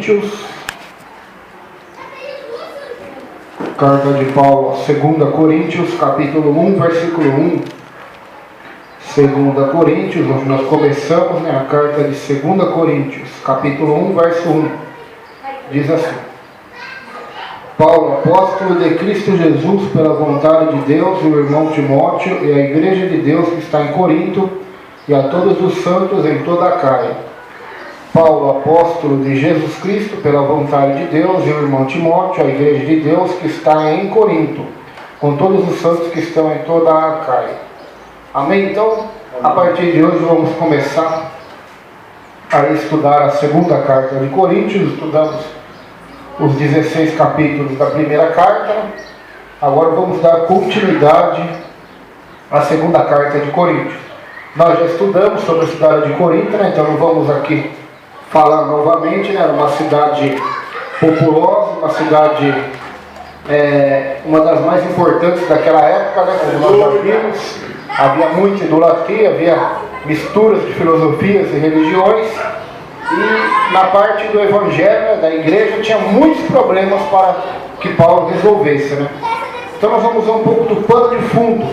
Coríntios, carta de Paulo a 2 Coríntios, capítulo 1, versículo 1. 2 Coríntios, onde nós começamos, a carta de 2 Coríntios, capítulo 1, verso 1. Diz assim: Paulo, apóstolo de Cristo Jesus, pela vontade de Deus, e o irmão Timóteo, e a igreja de Deus que está em Corinto, e a todos os santos em toda a Caia. Paulo, apóstolo de Jesus Cristo, pela vontade de Deus, e o irmão Timóteo, a igreja de Deus que está em Corinto, com todos os santos que estão em toda a Caia. Amém? Então, a partir de hoje vamos começar a estudar a segunda carta de Coríntios. Estudamos os 16 capítulos da primeira carta. Agora vamos dar continuidade à segunda carta de Coríntios. Nós já estudamos sobre a cidade de Corinto, então não vamos aqui falar novamente. Era uma cidade populosa, uma cidade, uma das mais importantes daquela época, como nós já vimos. Havia muita idolatria, havia misturas de filosofias e religiões, e na parte do evangelho, da igreja, tinha muitos problemas para que Paulo resolvesse. Então nós vamos ver um pouco do pano de fundo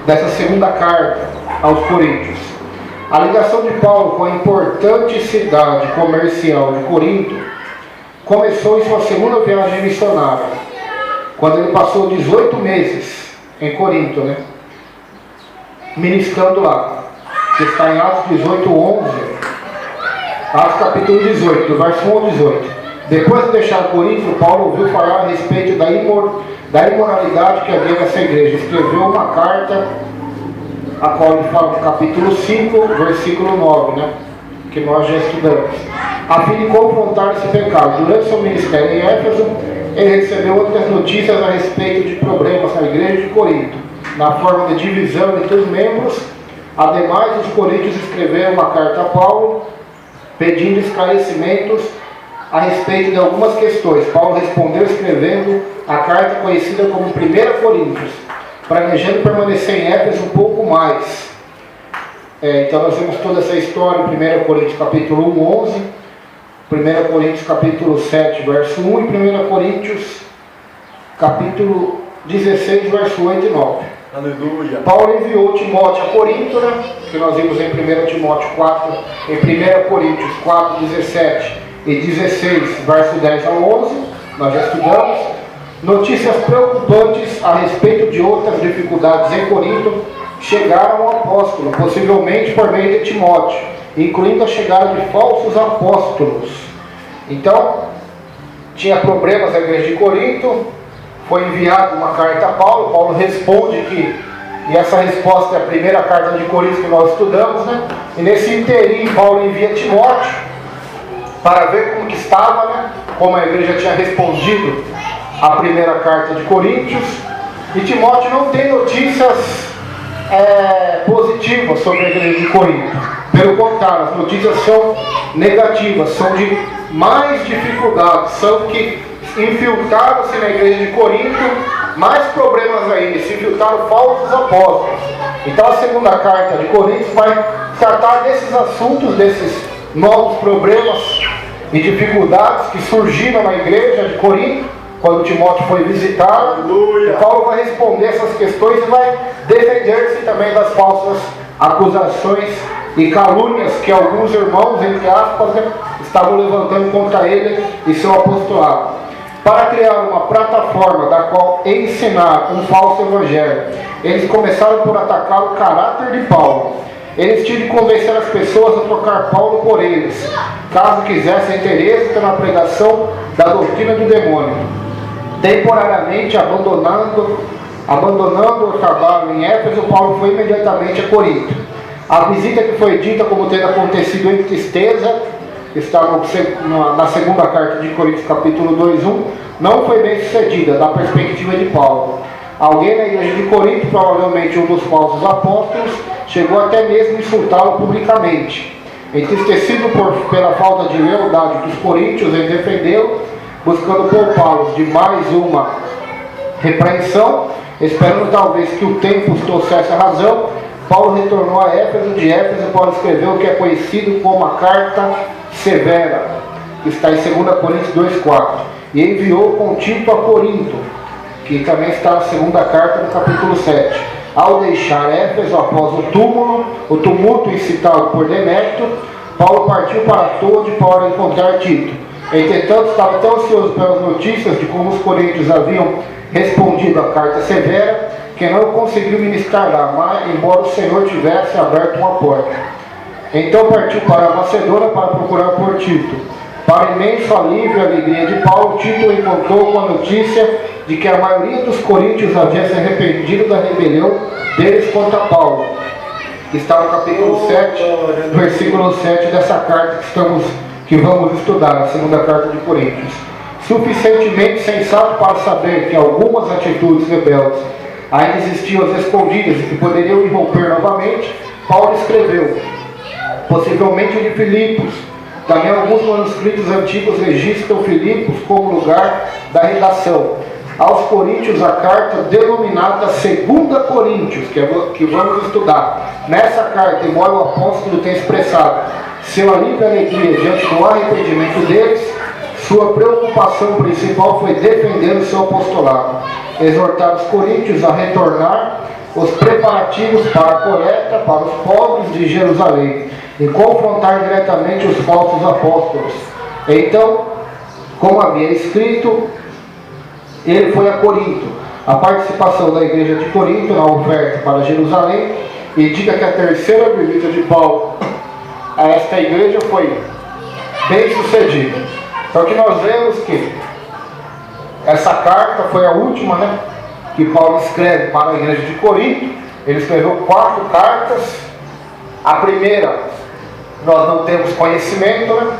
dessa segunda carta aos Coríntios. A ligação de Paulo com a importante cidade comercial de Corinto começou em sua segunda viagem missionária, quando ele passou 18 meses em Corinto, ministrando lá, que está em Atos 18:11, Atos capítulo 18, do verso 1 ao 18. Depois de deixar Corinto, Paulo ouviu falar a respeito da imoralidade que havia nessa igreja. Escreveu uma carta, a qual ele fala no capítulo 5, versículo 9, que nós já estudamos, a fim de confrontar esse pecado. Durante seu ministério em Éfeso, ele recebeu outras notícias a respeito de problemas na igreja de Corinto, na forma de divisão entre os membros. Ademais, os coríntios escreveram uma carta a Paulo, pedindo esclarecimentos a respeito de algumas questões. Paulo respondeu escrevendo a carta conhecida como 1 Coríntios, planejando permanecer em Éfeso um pouco mais. Então nós vemos toda essa história em 1 Coríntios capítulo 1, 11, 1 Coríntios capítulo 7, verso 1, e 1 Coríntios capítulo 16, verso 8 e 9. Aleluia. Paulo enviou Timóteo a Corinto, que nós vimos em 1 Timóteo 4, em 1 Coríntios 4, 17 e 16, verso 10 ao 11, nós já estudamos. Notícias preocupantes a respeito de outras dificuldades em Corinto chegaram ao apóstolo, possivelmente por meio de Timóteo, incluindo a chegada de falsos apóstolos. Então, tinha problemas na igreja de Corinto. Foi enviada uma carta a Paulo. Paulo responde e essa resposta é a primeira carta de Coríntios que nós estudamos, E nesse interim, Paulo envia Timóteo para ver como que estava, como a igreja tinha respondido à primeira carta de Coríntios. E Timóteo não tem notícias positivas sobre a igreja de Corinto. Pelo contrário, as notícias são negativas, são de mais dificuldades, são que infiltraram-se na igreja de Corinto mais problemas ainda, se infiltraram falsos apóstolos. Então a segunda carta de Coríntios vai tratar desses assuntos, desses novos problemas e dificuldades que surgiram na igreja de Corinto, quando Timóteo foi visitar. E Paulo vai responder essas questões e vai defender-se também das falsas acusações e calúnias que alguns irmãos, entre aspas, estavam levantando contra ele e seu apostolado. Para criar uma plataforma da qual ensinar um falso evangelho, eles começaram por atacar o caráter de Paulo. Eles tinham de convencer as pessoas a trocar Paulo por eles, caso quisessem ter êxito na pregação da doutrina do demônio. Temporariamente abandonando o trabalho em Éfeso, Paulo foi imediatamente a Corinto. A visita, que foi dita como tendo acontecido em tristeza, está na segunda carta de Coríntios capítulo 2:1, não foi bem sucedida da perspectiva de Paulo. Alguém na igreja de Corinto, provavelmente um dos falsos apóstolos, chegou até mesmo a insultá-lo publicamente. Entristecido pela falta de lealdade dos coríntios em defendê-lo, buscando poupá-los de mais uma repreensão, esperando talvez que o tempo os trouxesse a razão, Paulo retornou a Éfeso. De Éfeso, Paulo escreveu o que é conhecido como a Carta Severa. que está em 2 Coríntios 2,4. E enviou com Tito a Corinto, que também está na segunda carta, no capítulo 7. Ao deixar Éfeso após o tumulto incitado por Demétrio, Paulo partiu para Tode para encontrar Tito. Entretanto, estava tão ansioso pelas notícias de como os coríntios haviam respondido à carta severa, que não conseguiu ministrar lá, mas, embora o Senhor tivesse aberto uma porta. Então partiu para a Macedônia para procurar por Tito. Para imenso alívio e alegria de Paulo, Tito encontrou com a notícia de que a maioria dos coríntios havia se arrependido da rebelião deles contra Paulo. Está no capítulo 7, versículo 7 dessa carta que vamos estudar, a segunda carta de Coríntios. Suficientemente sensato para saber que algumas atitudes rebeldes ainda existiam às escondidas e que poderiam irromper novamente, Paulo escreveu, possivelmente de Filipos. Também alguns manuscritos antigos registram Filipos como lugar da redação. Aos Coríntios, a carta denominada 2 Coríntios, que vamos estudar. Nessa carta, embora o apóstolo tenha expressado seu alívio e alegria diante do arrependimento deles, sua preocupação principal foi defender o seu apostolado, exortar os coríntios a retornar os preparativos para a coleta para os pobres de Jerusalém e confrontar diretamente os falsos apóstolos. Então, como havia escrito, ele foi a Corinto. A participação da igreja de Corinto na oferta para Jerusalém indica que a terceira visita de Paulo a esta igreja foi bem sucedida. Só que nós vemos que essa carta foi a última, que Paulo escreve para a igreja de Corinto. Ele escreveu 4 cartas. A primeira nós não temos conhecimento,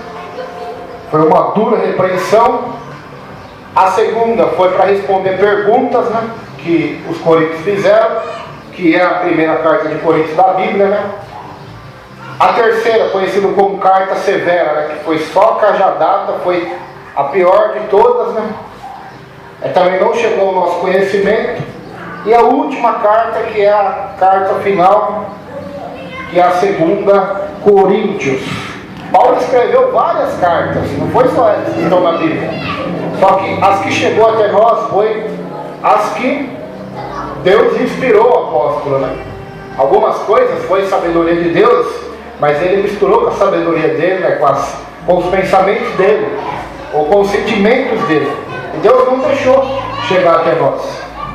foi uma dura repreensão. A segunda foi para responder perguntas, que os coríntios fizeram, que é a primeira carta de Coríntios da Bíblia, A terceira, conhecida como carta severa, que foi só cajadada, foi a pior de todas, também não chegou ao nosso conhecimento. E a última carta, que é a carta final, que é a 2 Coríntios. Paulo escreveu várias cartas, não foi só essas que estão na Bíblia. Só que as que chegou até nós foi as que Deus inspirou o apóstolo, Algumas coisas foi sabedoria de Deus, mas ele misturou com a sabedoria dele, com os pensamentos dele, ou com os sentimentos dele. E Deus não deixou chegar até nós.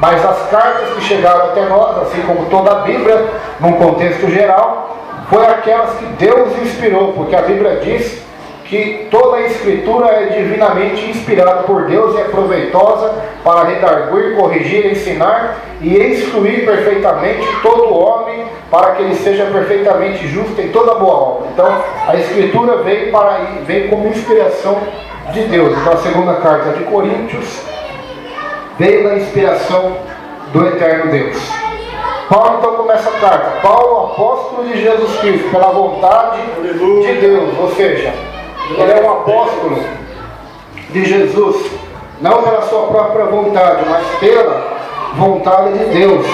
Mas as cartas que chegaram até nós, assim como toda a Bíblia, num contexto geral, foi aquelas que Deus inspirou, porque a Bíblia diz que toda a Escritura é divinamente inspirada por Deus e é proveitosa para redarguir, corrigir, ensinar e instruir perfeitamente todo homem, para que ele seja perfeitamente justo em toda boa obra. Então, a Escritura veio como inspiração de Deus. Então, a segunda carta de Coríntios veio da inspiração do eterno Deus. Paulo então começa a carta. Paulo, apóstolo de Jesus Cristo, pela vontade de Deus, ou seja, ele é um apóstolo de Jesus, não pela sua própria vontade, mas pela vontade de Deus.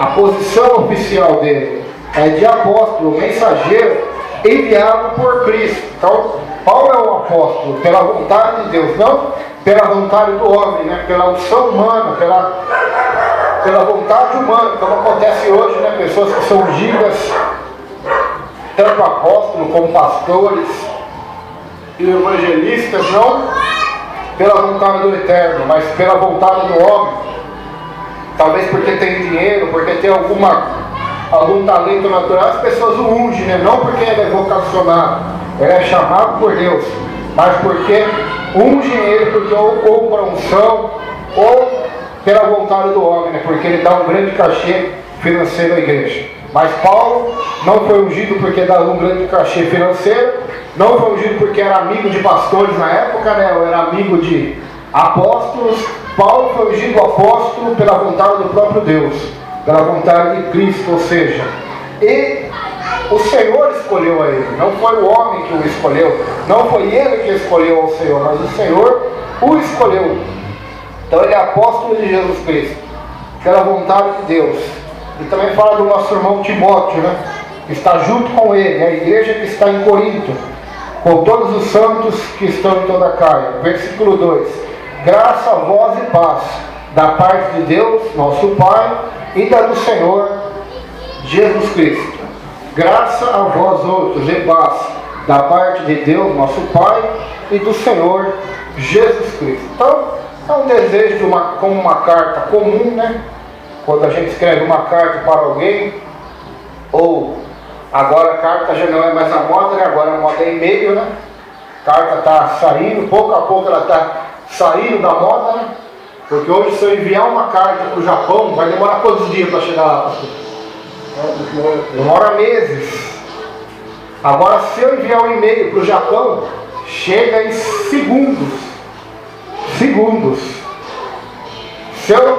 A posição oficial dele é de apóstolo, mensageiro, enviado por Cristo. Então, Paulo é um apóstolo pela vontade de Deus, não pela vontade do homem, pela unção humana, pela vontade humana, como acontece hoje, pessoas que são ungidas, tanto apóstolos como pastores e evangelistas, não pela vontade do Eterno, mas pela vontade do homem. Talvez porque tem dinheiro, porque tem algum talento natural, as pessoas o ungem, não porque ele é vocacionado, ele é chamado por Deus, mas porque ungem ele, porque ou compra unção, ou pela vontade do homem, porque ele dá um grande cachê financeiro à igreja. Mas Paulo não foi ungido porque dava um grande cachê financeiro, não foi ungido porque era amigo de pastores na época, ou era amigo de apóstolos. Paulo foi ungido apóstolo pela vontade do próprio Deus, pela vontade de Cristo, ou seja, e o Senhor escolheu a ele, não foi o homem que o escolheu, não foi ele que escolheu ao Senhor, mas o Senhor o escolheu. Então ele é apóstolo de Jesus Cristo, pela vontade de Deus. E também fala do nosso irmão Timóteo, que está junto com ele, a igreja que está em Corinto. com todos os santos que estão em toda a Caia. Versículo 2. Graça a vós e paz, da parte de Deus, nosso Pai, e da do Senhor Jesus Cristo. Graça a vós outros e paz, da parte de Deus, nosso Pai, e do Senhor Jesus Cristo. Então, é um desejo como uma carta comum, né? Quando a gente escreve uma carta para alguém, ou agora a carta já não é mais a moda, né? Agora a moda é e-mail, né? A carta está saindo, pouco a pouco ela está saindo da moda, né? Porque hoje, se eu enviar uma carta para o Japão, vai demorar quantos dias para chegar lá, pastor? Demora meses. Agora, se eu enviar um e-mail para o Japão, chega em segundos. Segundos. Se eu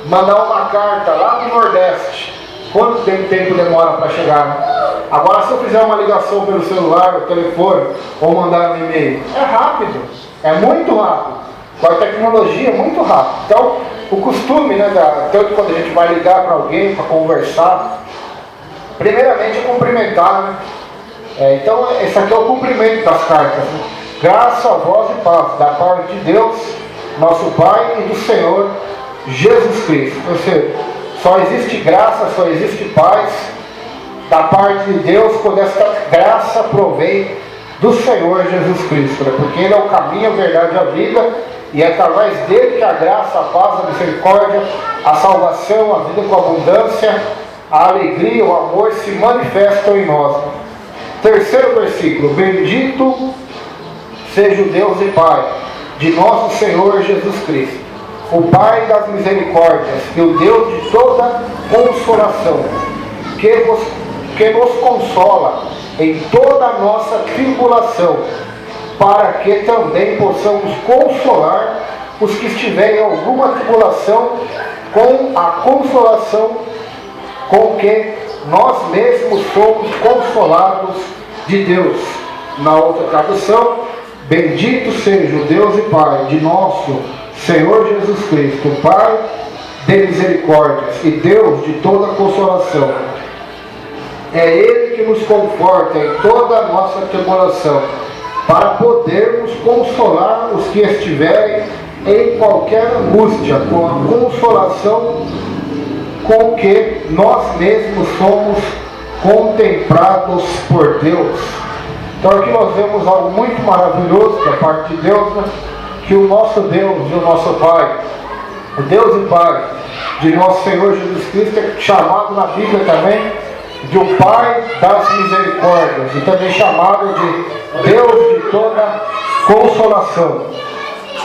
mandar uma carta lá para o Nordeste, quanto tempo demora para chegar? Agora, se eu fizer uma ligação pelo celular, pelo telefone, ou mandar um e-mail, é rápido. É muito rápido. Com a tecnologia, é muito rápido. Então, o costume, né, tanto quando a gente vai ligar para alguém, para conversar, primeiramente é cumprimentar, né? Então, esse aqui é o cumprimento das cartas, né? Graça a vós e paz, da parte de Deus, nosso Pai, e do Senhor Jesus Cristo. Ou seja, só existe graça, só existe paz da parte de Deus quando essa graça provém do Senhor Jesus Cristo, né? Porque Ele é o caminho, a verdade e a vida, e é através dele que a graça, a paz, a misericórdia, a salvação, a vida com abundância, a alegria, o amor se manifestam em nós. Terceiro versículo. Bendito seja o Deus e Pai de nosso Senhor Jesus Cristo, o Pai das misericórdias e o Deus de toda consolação, que nos consola em toda a nossa tribulação, para que também possamos consolar os que estiverem em alguma tribulação com a consolação com que nós mesmos somos consolados de Deus. Na outra tradução, bendito seja o Deus e Pai de nosso Senhor Jesus Cristo, Pai de misericórdias e Deus de toda consolação. É Ele que nos conforta em toda a nossa tribulação, para podermos consolar os que estiverem em qualquer angústia, com a consolação com que nós mesmos somos contemplados por Deus. Então aqui nós vemos algo muito maravilhoso da parte de Deus, né? Que o nosso Deus e o nosso Pai, o Deus e Pai de nosso Senhor Jesus Cristo, é chamado na Bíblia também de o Pai das misericórdias, e também chamado de Deus de toda consolação.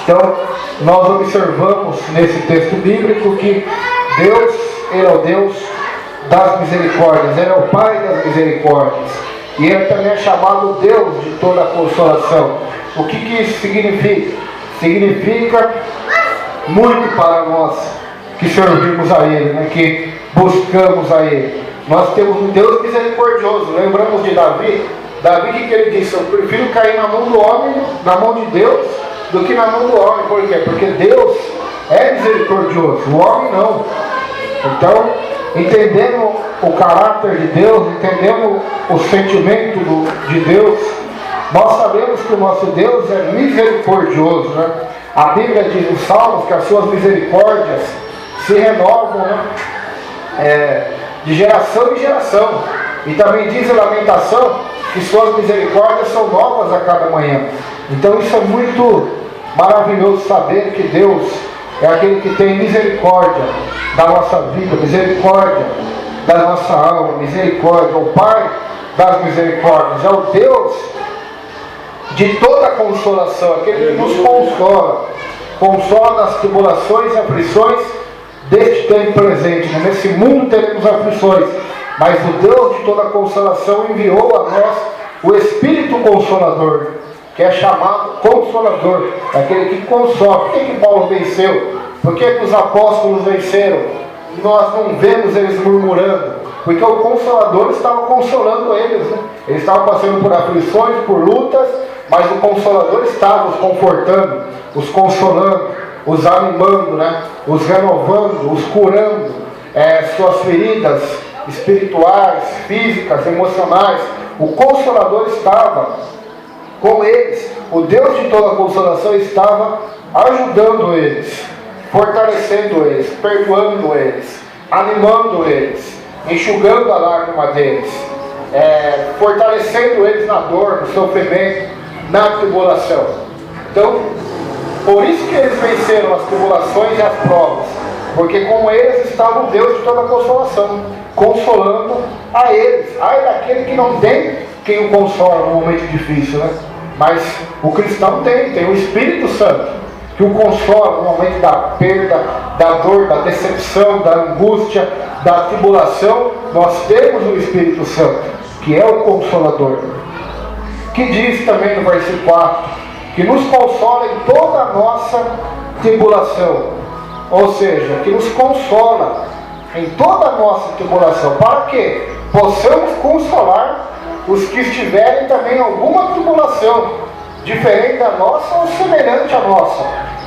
Então nós observamos nesse texto bíblico que Deus, Ele é o Deus das misericórdias, Ele é o Pai das misericórdias, e Ele também é chamado Deus de toda consolação. O que isso significa? Significa muito para nós que servimos a Ele, né? Que buscamos a Ele. Nós temos um Deus misericordioso. Lembramos de Davi? Davi, o que ele disse? Eu prefiro cair na mão do homem, na mão de Deus, do que na mão do homem. Por quê? Porque Deus é misericordioso, o homem não. Então, entendendo o caráter de Deus, entendendo o sentimento de Deus, nós sabemos que o nosso Deus é misericordioso, né? A Bíblia diz em Salmos que as suas misericórdias se renovam, né? De geração em geração. E também diz em Lamentação que suas misericórdias são novas a cada manhã. Então isso é muito maravilhoso, saber que Deus é aquele que tem misericórdia da nossa vida, misericórdia da nossa alma, misericórdia, o Pai das misericórdias, é o Deus de toda consolação, aquele que nos consola nas tribulações e aflições deste tempo presente. Nesse mundo teremos aflições, mas o Deus de toda consolação enviou a nós o Espírito Consolador, que é chamado Consolador, aquele que consola. Por que Paulo venceu? Por que os apóstolos venceram? Nós não vemos eles murmurando, porque o Consolador estava consolando eles, né? Eles estavam passando por aflições, por lutas, mas o Consolador estava os confortando, os consolando, os animando, né? Os renovando, os curando, suas feridas espirituais, físicas, emocionais. O Consolador estava com eles. O Deus de toda consolação estava ajudando eles, fortalecendo eles, perdoando eles, animando eles, enxugando a lágrima deles, fortalecendo eles na dor, no sofrimento, na tribulação. Então, por isso que eles venceram as tribulações e as provas, porque com eles estava o Deus de toda consolação, consolando a eles. Ai daquele que não tem quem o consola no momento difícil, né? Mas o cristão tem o Espírito Santo, que o consola no momento da perda, da dor, da decepção, da angústia, da tribulação. Nós temos o Espírito Santo, que é o Consolador, que diz também no versículo 4, que nos consola em toda a nossa tribulação, ou seja, que nos consola em toda a nossa tribulação, para que possamos consolar os que estiverem também em alguma tribulação, diferente da nossa ou semelhante à nossa,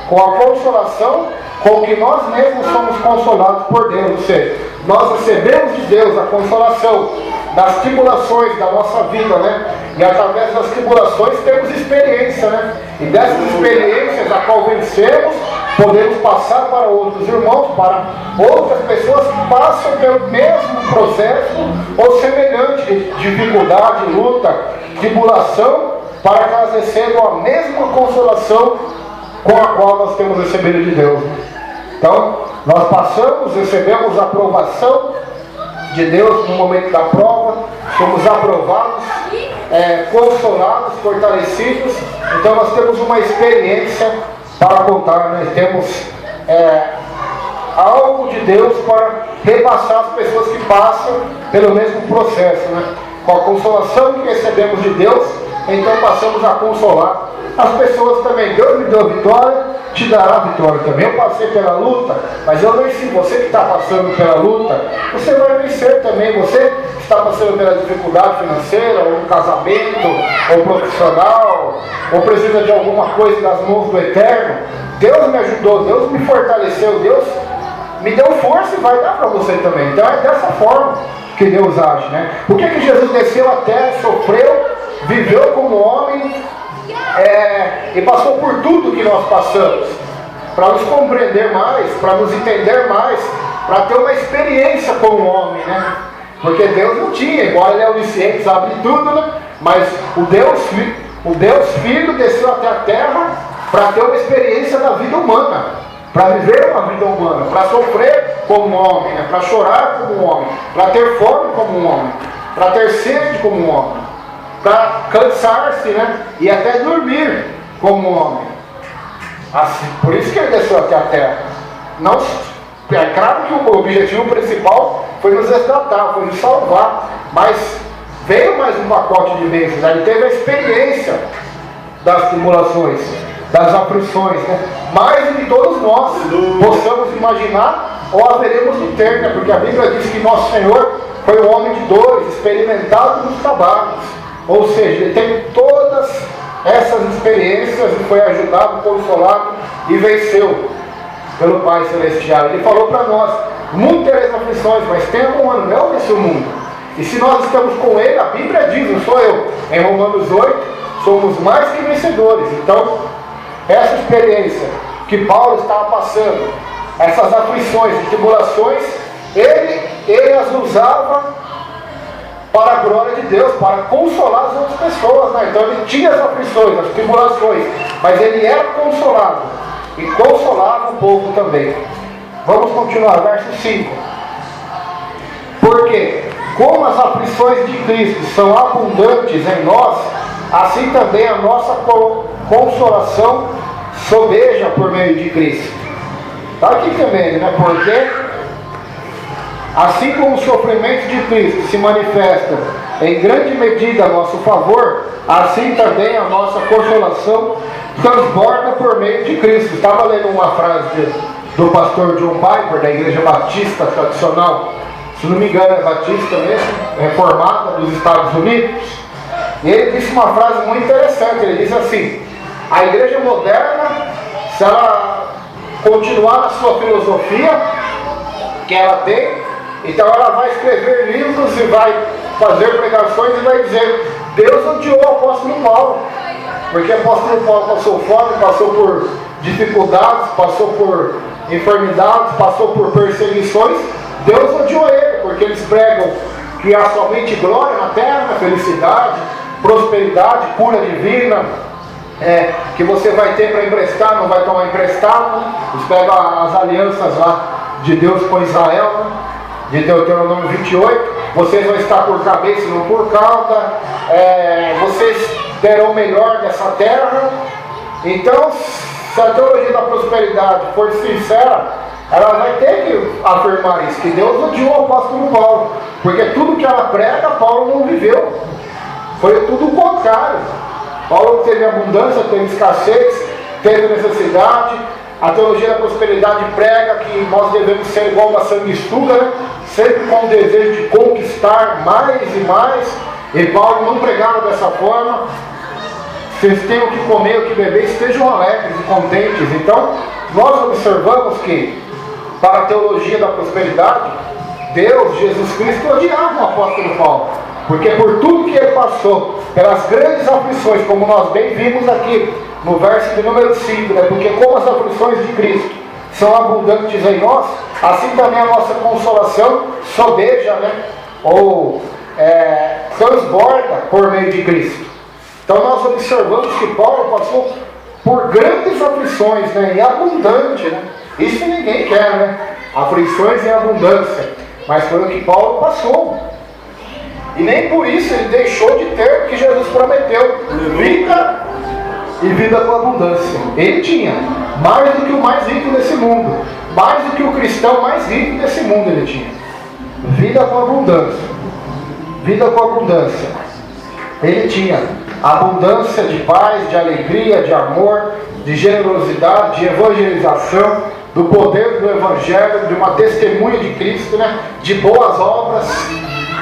com a consolação com que nós mesmos somos consolados por Deus. Ou seja, nós recebemos de Deus a consolação das tribulações da nossa vida, né? E através das tribulações temos experiência, né? E dessas experiências a qual vencemos, podemos passar para outros irmãos, para outras pessoas que passam pelo mesmo processo ou semelhante dificuldade, luta, tribulação, para que elas recebam a mesma consolação com a qual nós temos recebido de Deus. Então, nós passamos, recebemos a aprovação de Deus no momento da prova, somos aprovados, consolados, fortalecidos. Então nós temos uma experiência para contar, nós temos algo de Deus para repassar as pessoas que passam pelo mesmo processo, né? Com a consolação que recebemos de Deus, então passamos a consolar as pessoas também. Deus me deu a vitória, te dará a vitória também. Eu passei pela luta, mas eu venci. Você que está passando pela luta, você vai vencer também. Você que está passando pela dificuldade financeira, ou no casamento, ou profissional, ou precisa de alguma coisa das mãos do Eterno, Deus me ajudou, Deus me fortaleceu, Deus me deu força e vai dar para você também. Então é dessa forma que Deus age, né? Por que Jesus desceu à terra, sofreu, viveu como homem, e passou por tudo que nós passamos, para nos compreender mais, para nos entender mais, para ter uma experiência como homem, né? Porque Deus não tinha, embora Ele é onisciente, sabe de tudo, né? Mas o Deus Filho desceu até a terra para ter uma experiência da vida humana, para viver uma vida humana, para sofrer como homem, né? Para chorar como homem, para ter fome como homem, para ter sede como homem, para cansar-se, né? E até dormir como homem. Assim, por isso que Ele desceu até a terra. Não, é claro que o objetivo principal foi nos resgatar, foi nos salvar, mas veio mais um pacote de bênçãos. Ele teve a experiência das tribulações, das aflições, né? Mais do que todos nós possamos imaginar ou haveremos de ter, né? Porque a Bíblia diz que nosso Senhor foi um homem de dores, experimentado nos trabalhos. Ou seja, ele teve todas essas experiências e foi ajudado, consolado e venceu pelo Pai Celestial. Ele falou para nós: o mundo tereis aflições, mas tenha bom ânimo, eu venci o mundo. E se nós estamos com Ele, a Bíblia diz, não sou eu, em Romanos 8, somos mais que vencedores. Então, essa experiência que Paulo estava passando, essas aflições e tribulações, ele as usava para a glória de Deus, para consolar as outras pessoas, né? Então ele tinha as aflições, as tribulações, mas ele era consolado e consolava o povo também. Vamos continuar, verso 5. Porque como as aflições de Cristo são abundantes em nós, assim também a nossa consolação sobeja por meio de Cristo. Está aqui também, né? Porque assim como o sofrimento de Cristo se manifesta em grande medida a nosso favor, assim também a nossa consolação transborda por meio de Cristo. Estava lendo uma frase do pastor John Piper, da Igreja Batista Tradicional, se não me engano é Batista mesmo, reformada dos Estados Unidos, e ele disse uma frase muito interessante. Ele diz assim: a Igreja moderna, se ela continuar na sua filosofia que ela tem, então ela vai escrever livros e vai fazer pregações e vai dizer: Deus odiou o apóstolo Paulo, Porque o apóstolo Paulo passou fome, passou por dificuldades, passou por enfermidades, passou por perseguições. Deus odiou ele, porque eles pregam que há somente glória na terra, felicidade, prosperidade, cura divina, que você vai ter para emprestar, não vai tomar emprestado. Eles pegam as alianças lá de Deus com Israel, né? De Deuteronômio 28, vocês vão estar por cabeça e não por cauda, vocês terão o melhor dessa terra. Então, se a teologia da prosperidade for sincera, ela vai ter que afirmar isso, que Deus odiou o apóstolo Paulo, porque tudo que ela prega, Paulo não viveu, foi tudo o contrário. Paulo teve abundância, teve escassez, teve necessidade. A teologia da prosperidade prega que nós devemos ser igual uma sanguessuga, né? Sempre com o desejo de conquistar mais e mais. E Paulo não pregava dessa forma. Vocês têm o que comer, o que beber, estejam alegres e contentes. Então, nós observamos que, para a teologia da prosperidade, Deus, Jesus Cristo, odiava o apóstolo Paulo. Porque por tudo que ele passou, pelas grandes aflições, como nós bem vimos aqui, no verso de número 5, né? Porque como as aflições de Cristo são abundantes em nós, assim também a nossa consolação sobeja, né? Ou transborda por meio de Cristo. Então nós observamos que Paulo passou por grandes aflições, né? E abundante, né? Isso ninguém quer, né? Aflições em abundância. Mas foi o que Paulo passou. E nem por isso ele deixou de ter o que Jesus prometeu: vida e vida com abundância. Ele tinha mais do que o mais rico desse mundo, mais do que o cristão mais rico desse mundo. Ele tinha vida com abundância, vida com abundância. Ele tinha abundância de paz, de alegria, de amor, de generosidade, de evangelização, do poder do evangelho, de uma testemunha de Cristo, né? De boas obras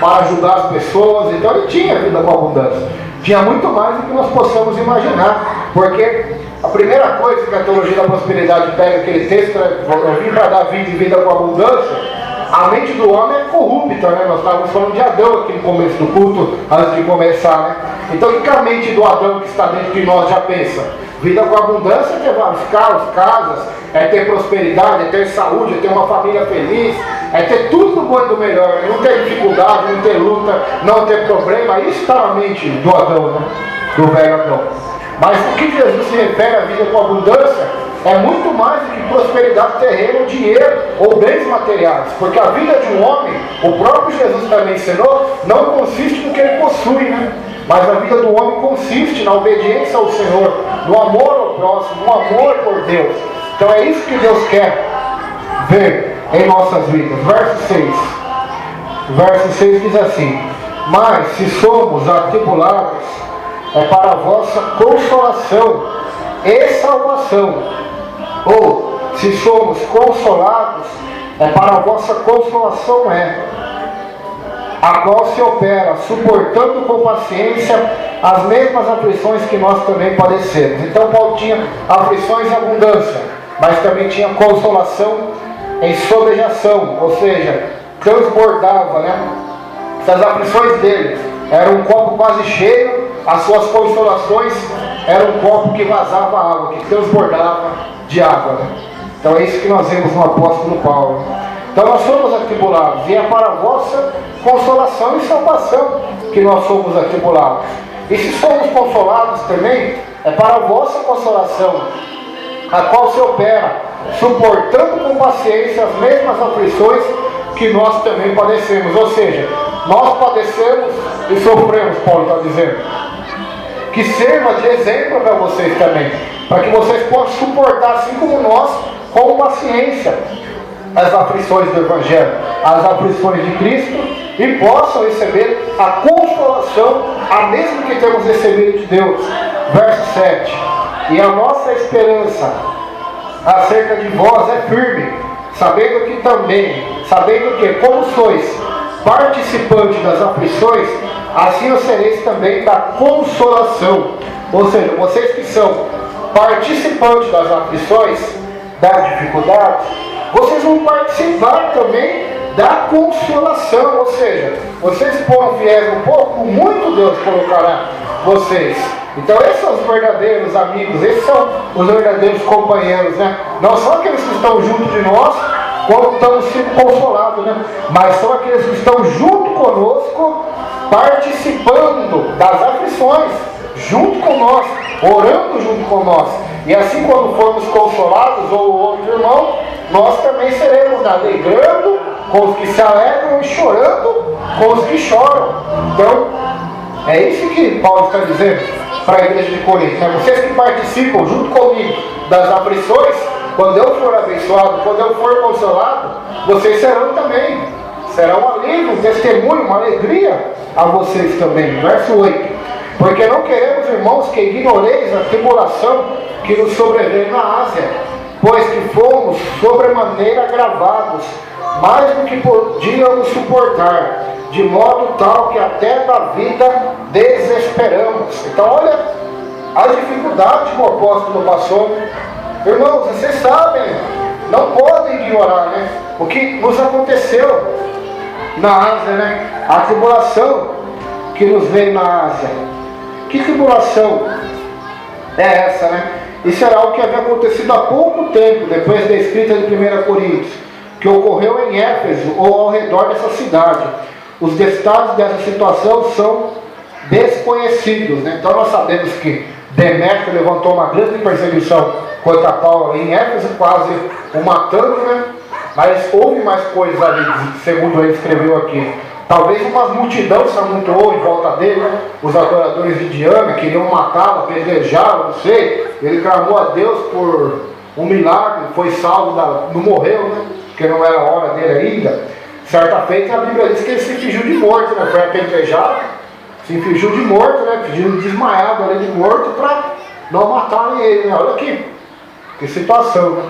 para ajudar as pessoas. Então ele tinha vida com abundância. Tinha muito mais do que nós possamos imaginar. Porque a primeira coisa que a teologia da prosperidade pega, aquele texto, eu vim para dar vida e vida com abundância. A mente do homem é corrupta, né? Nós estávamos falando de Adão aqui no começo do culto, antes de começar, né? Então o que a mente do Adão que está dentro de nós já pensa? Vida com abundância é ter vários carros, casas, é ter prosperidade, é ter saúde, é ter uma família feliz, é ter tudo do bom e do melhor, não ter dificuldade, não ter luta, não ter problema. Isso está na mente do Adão, né? Do velho Adão. Mas o que Jesus se refere à vida com abundância é muito mais do que prosperidade terrena, ou dinheiro, ou bens materiais. Porque a vida de um homem, o próprio Jesus também ensinou, não consiste no que ele possui, né? Mas a vida do homem consiste na obediência ao Senhor, no amor ao próximo, no amor por Deus. Então é isso que Deus quer ver em nossas vidas. Verso 6. Verso 6 diz assim: mas se somos atribulados, é para a vossa consolação e salvação. Ou, se somos consolados, é para a vossa consolação, a qual se opera, suportando com paciência as mesmas aflições que nós também padecemos. Então Paulo tinha aflições em abundância, mas também tinha consolação em sobejação, ou seja, transbordava, né? Essas aflições dele eram um copo quase cheio, as suas consolações eram um copo que vazava água, que transbordava de água, né? Então é isso que nós vemos no apóstolo Paulo. Então nós somos atribulados, e é para a vossa consolação e salvação que nós somos atribulados. E se somos consolados também, é para a vossa consolação, a qual se opera, suportando com paciência as mesmas aflições que nós também padecemos. Ou seja, nós padecemos e sofremos, Paulo está dizendo. Que sirva de exemplo para vocês também, para que vocês possam suportar, assim como nós, com paciência, as aflições do Evangelho, as aflições de Cristo, e possam receber a consolação, a mesma que temos recebido de Deus. Verso 7. E a nossa esperança acerca de vós é firme, sabendo que como sois participantes das aflições, assim o sereis também da consolação. Ou seja, vocês que são participantes das aflições, das dificuldades, vocês vão participar também da consolação. Ou seja, vocês foram fiéis um pouco, muito Deus colocará vocês Então esses são os verdadeiros amigos, esses são os verdadeiros companheiros, né? Não são aqueles que estão junto de nós quando estamos sendo consolados, né? Mas são aqueles que estão junto conosco, participando das aflições, junto com nós, orando junto com nós. E assim, quando formos consolados ou outro irmão, nós também seremos alegrando com os que se alegram e chorando com os que choram. Então, é isso que Paulo está dizendo para a igreja de Corinto, né? Vocês que participam junto comigo das aflições, quando eu for abençoado, quando eu for consolado, vocês serão também. Será um alívio, um testemunho, uma alegria a vocês também. Verso 8. Porque não queremos, irmãos, que ignoreis a tribulação que nos sobreveio na Ásia, pois que fomos sobremaneira agravados, mais do que podíamos suportar, de modo tal que até da vida desesperamos. Então olha a dificuldade que o apóstolo passou. Irmãos, vocês sabem, não podem ignorar, né, o que nos aconteceu na Ásia, né? A tribulação que nos veio na Ásia. Que tribulação é essa, né? Isso era algo que havia acontecido há pouco tempo, depois da escrita de 1 Coríntios, que ocorreu em Éfeso ou ao redor dessa cidade. Os detalhes dessa situação são desconhecidos, né? Então nós sabemos que Demétrio levantou uma grande perseguição contra Paulo em Éfeso, quase o matando, né? Mas houve mais coisas ali, segundo ele escreveu aqui. Talvez uma multidão se amontoou em volta dele, né? Os adoradores de Diana queriam matá-lo, apedrejá-lo, não sei. Ele clamou a Deus por um milagre, foi salvo, não morreu, né? Porque não era a hora dele ainda. Certa feita a Bíblia diz que ele se fingiu de morto, né? Foi apedrejado, se fingiu de morto, né? Fingiu desmaiado ali de morto para não matarem ele, né? Olha aqui, que situação, né?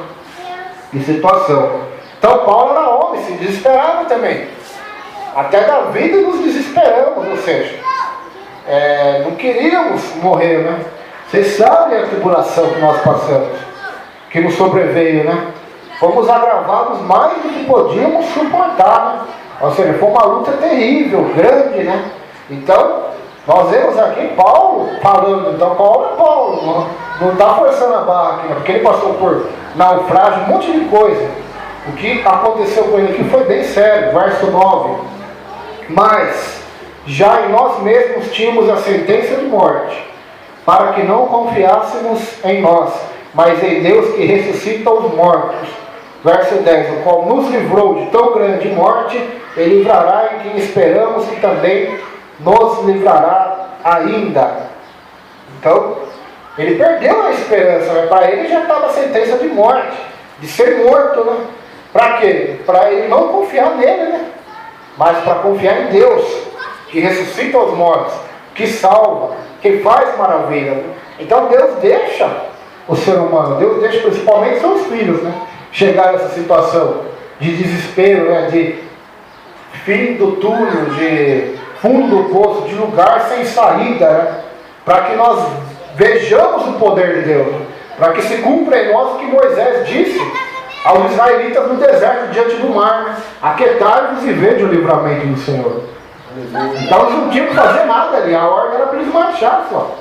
Que situação. Então Paulo era homem, se desesperava também. Até da vida nos desesperamos, ou seja, não queríamos morrer, né? Vocês sabem a tribulação que nós passamos, que nos sobreveio, né? Fomos agravados mais do que podíamos suportar, né? Ou seja, foi uma luta terrível, grande, né? Então, nós vemos aqui Paulo falando. Então Paulo é Paulo, não está forçando a barra aqui, né? Porque ele passou por naufrágio, um monte de coisa. O que aconteceu com ele aqui foi bem sério. Verso 9. Mas já em nós mesmos tínhamos a sentença de morte, para que não confiássemos em nós, mas em Deus que ressuscita os mortos. Verso 10. O qual nos livrou de tão grande morte, Ele livrará em quem esperamos e também nos livrará ainda. Então, ele perdeu a esperança, né? Para ele já estava a sentença de morte, de ser morto, né? Para quê? Para ele não confiar nele, né? Mas para confiar em Deus, que ressuscita os mortos, que salva, que faz maravilha, né? Então Deus deixa o ser humano, Deus deixa principalmente seus filhos, né? Chegar nessa situação de desespero, né? De fim do túnel, de fundo do poço, de lugar sem saída, né? Para que nós vejamos o poder de Deus, né? Para que se cumpra em nós o que Moisés disse aos israelitas no deserto, diante do mar, né? Aquietai-vos e vede o livramento do Senhor. Então eles não tinham que fazer nada ali, a ordem era para eles marchar só.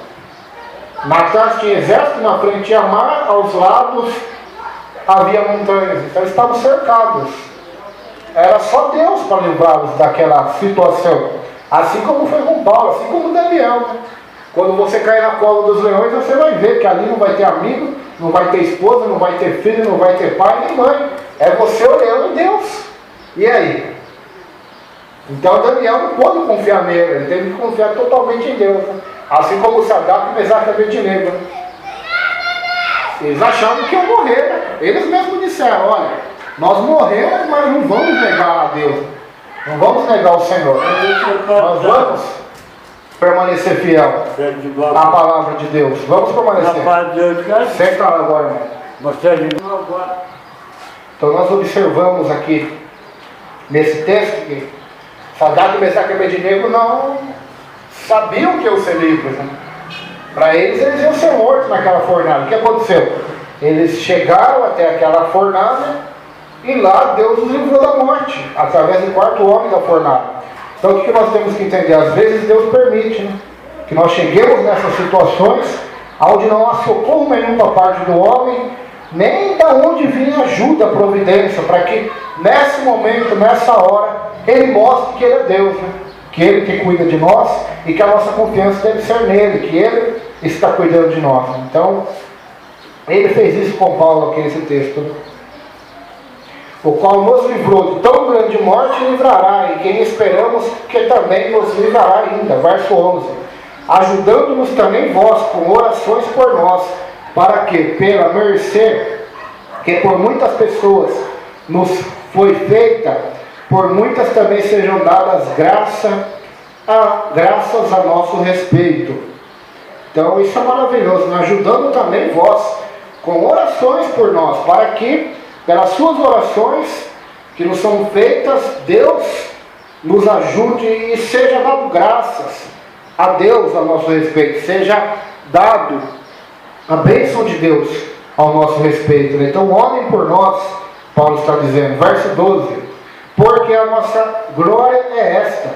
Na trás tinha exército, na frente tinha mar, aos lados havia montanhas, então eles estavam cercados. Era só Deus para livrá-los daquela situação. Assim como foi com Paulo, assim como Daniel, né? Quando você cair na cola dos leões, você vai ver que ali não vai ter amigo, não vai ter esposa, não vai ter filho, não vai ter pai nem mãe. É você olhando em Deus. E aí? Então Daniel não pôde confiar nele, ele teve que confiar totalmente em Deus, né? Assim como Sadraque, Mesaque e Abednego, né? Eles achavam que iam morrer, né? Eles mesmos disseram, olha, nós morremos, mas não vamos negar a Deus. Não vamos negar o Senhor. Nós vamos permanecer fiel à palavra de Deus. Vamos permanecer. Senta lá agora, irmão. Então nós observamos aqui nesse texto que Sadraque, Mesaque e Abednego não sabiam que iam ser livres, né? Para eles iam ser mortos naquela fornalha. O que aconteceu? Eles chegaram até aquela fornalha e lá Deus os livrou da morte, através do quarto homem da fornalha. Então o que nós temos que entender? Às vezes Deus permite, né? que nós cheguemos nessas situações onde não há socorro nenhum da parte do homem, nem da onde vinha ajuda, providência, para que nesse momento, nessa hora, Ele mostre que Ele é Deus, né? Que Ele que cuida de nós e que a nossa confiança deve ser nele, que Ele está cuidando de nós. Então, Ele fez isso com Paulo aqui nesse texto, né? O qual nos livrou de tão grande morte livrará, e quem esperamos que também nos livrará ainda. Verso 11. Ajudando-nos também vós com orações por nós, para que, pela mercê que por muitas pessoas nos foi feita, por muitas também sejam dadas graças a nosso respeito. Então isso é maravilhoso, né? Ajudando também vós com orações por nós, para que pelas suas orações que nos são feitas, Deus nos ajude e seja dado graças a Deus a nosso respeito, seja dado a bênção de Deus ao nosso respeito. Então orem por nós, Paulo está dizendo, verso 12, porque a nossa glória é esta,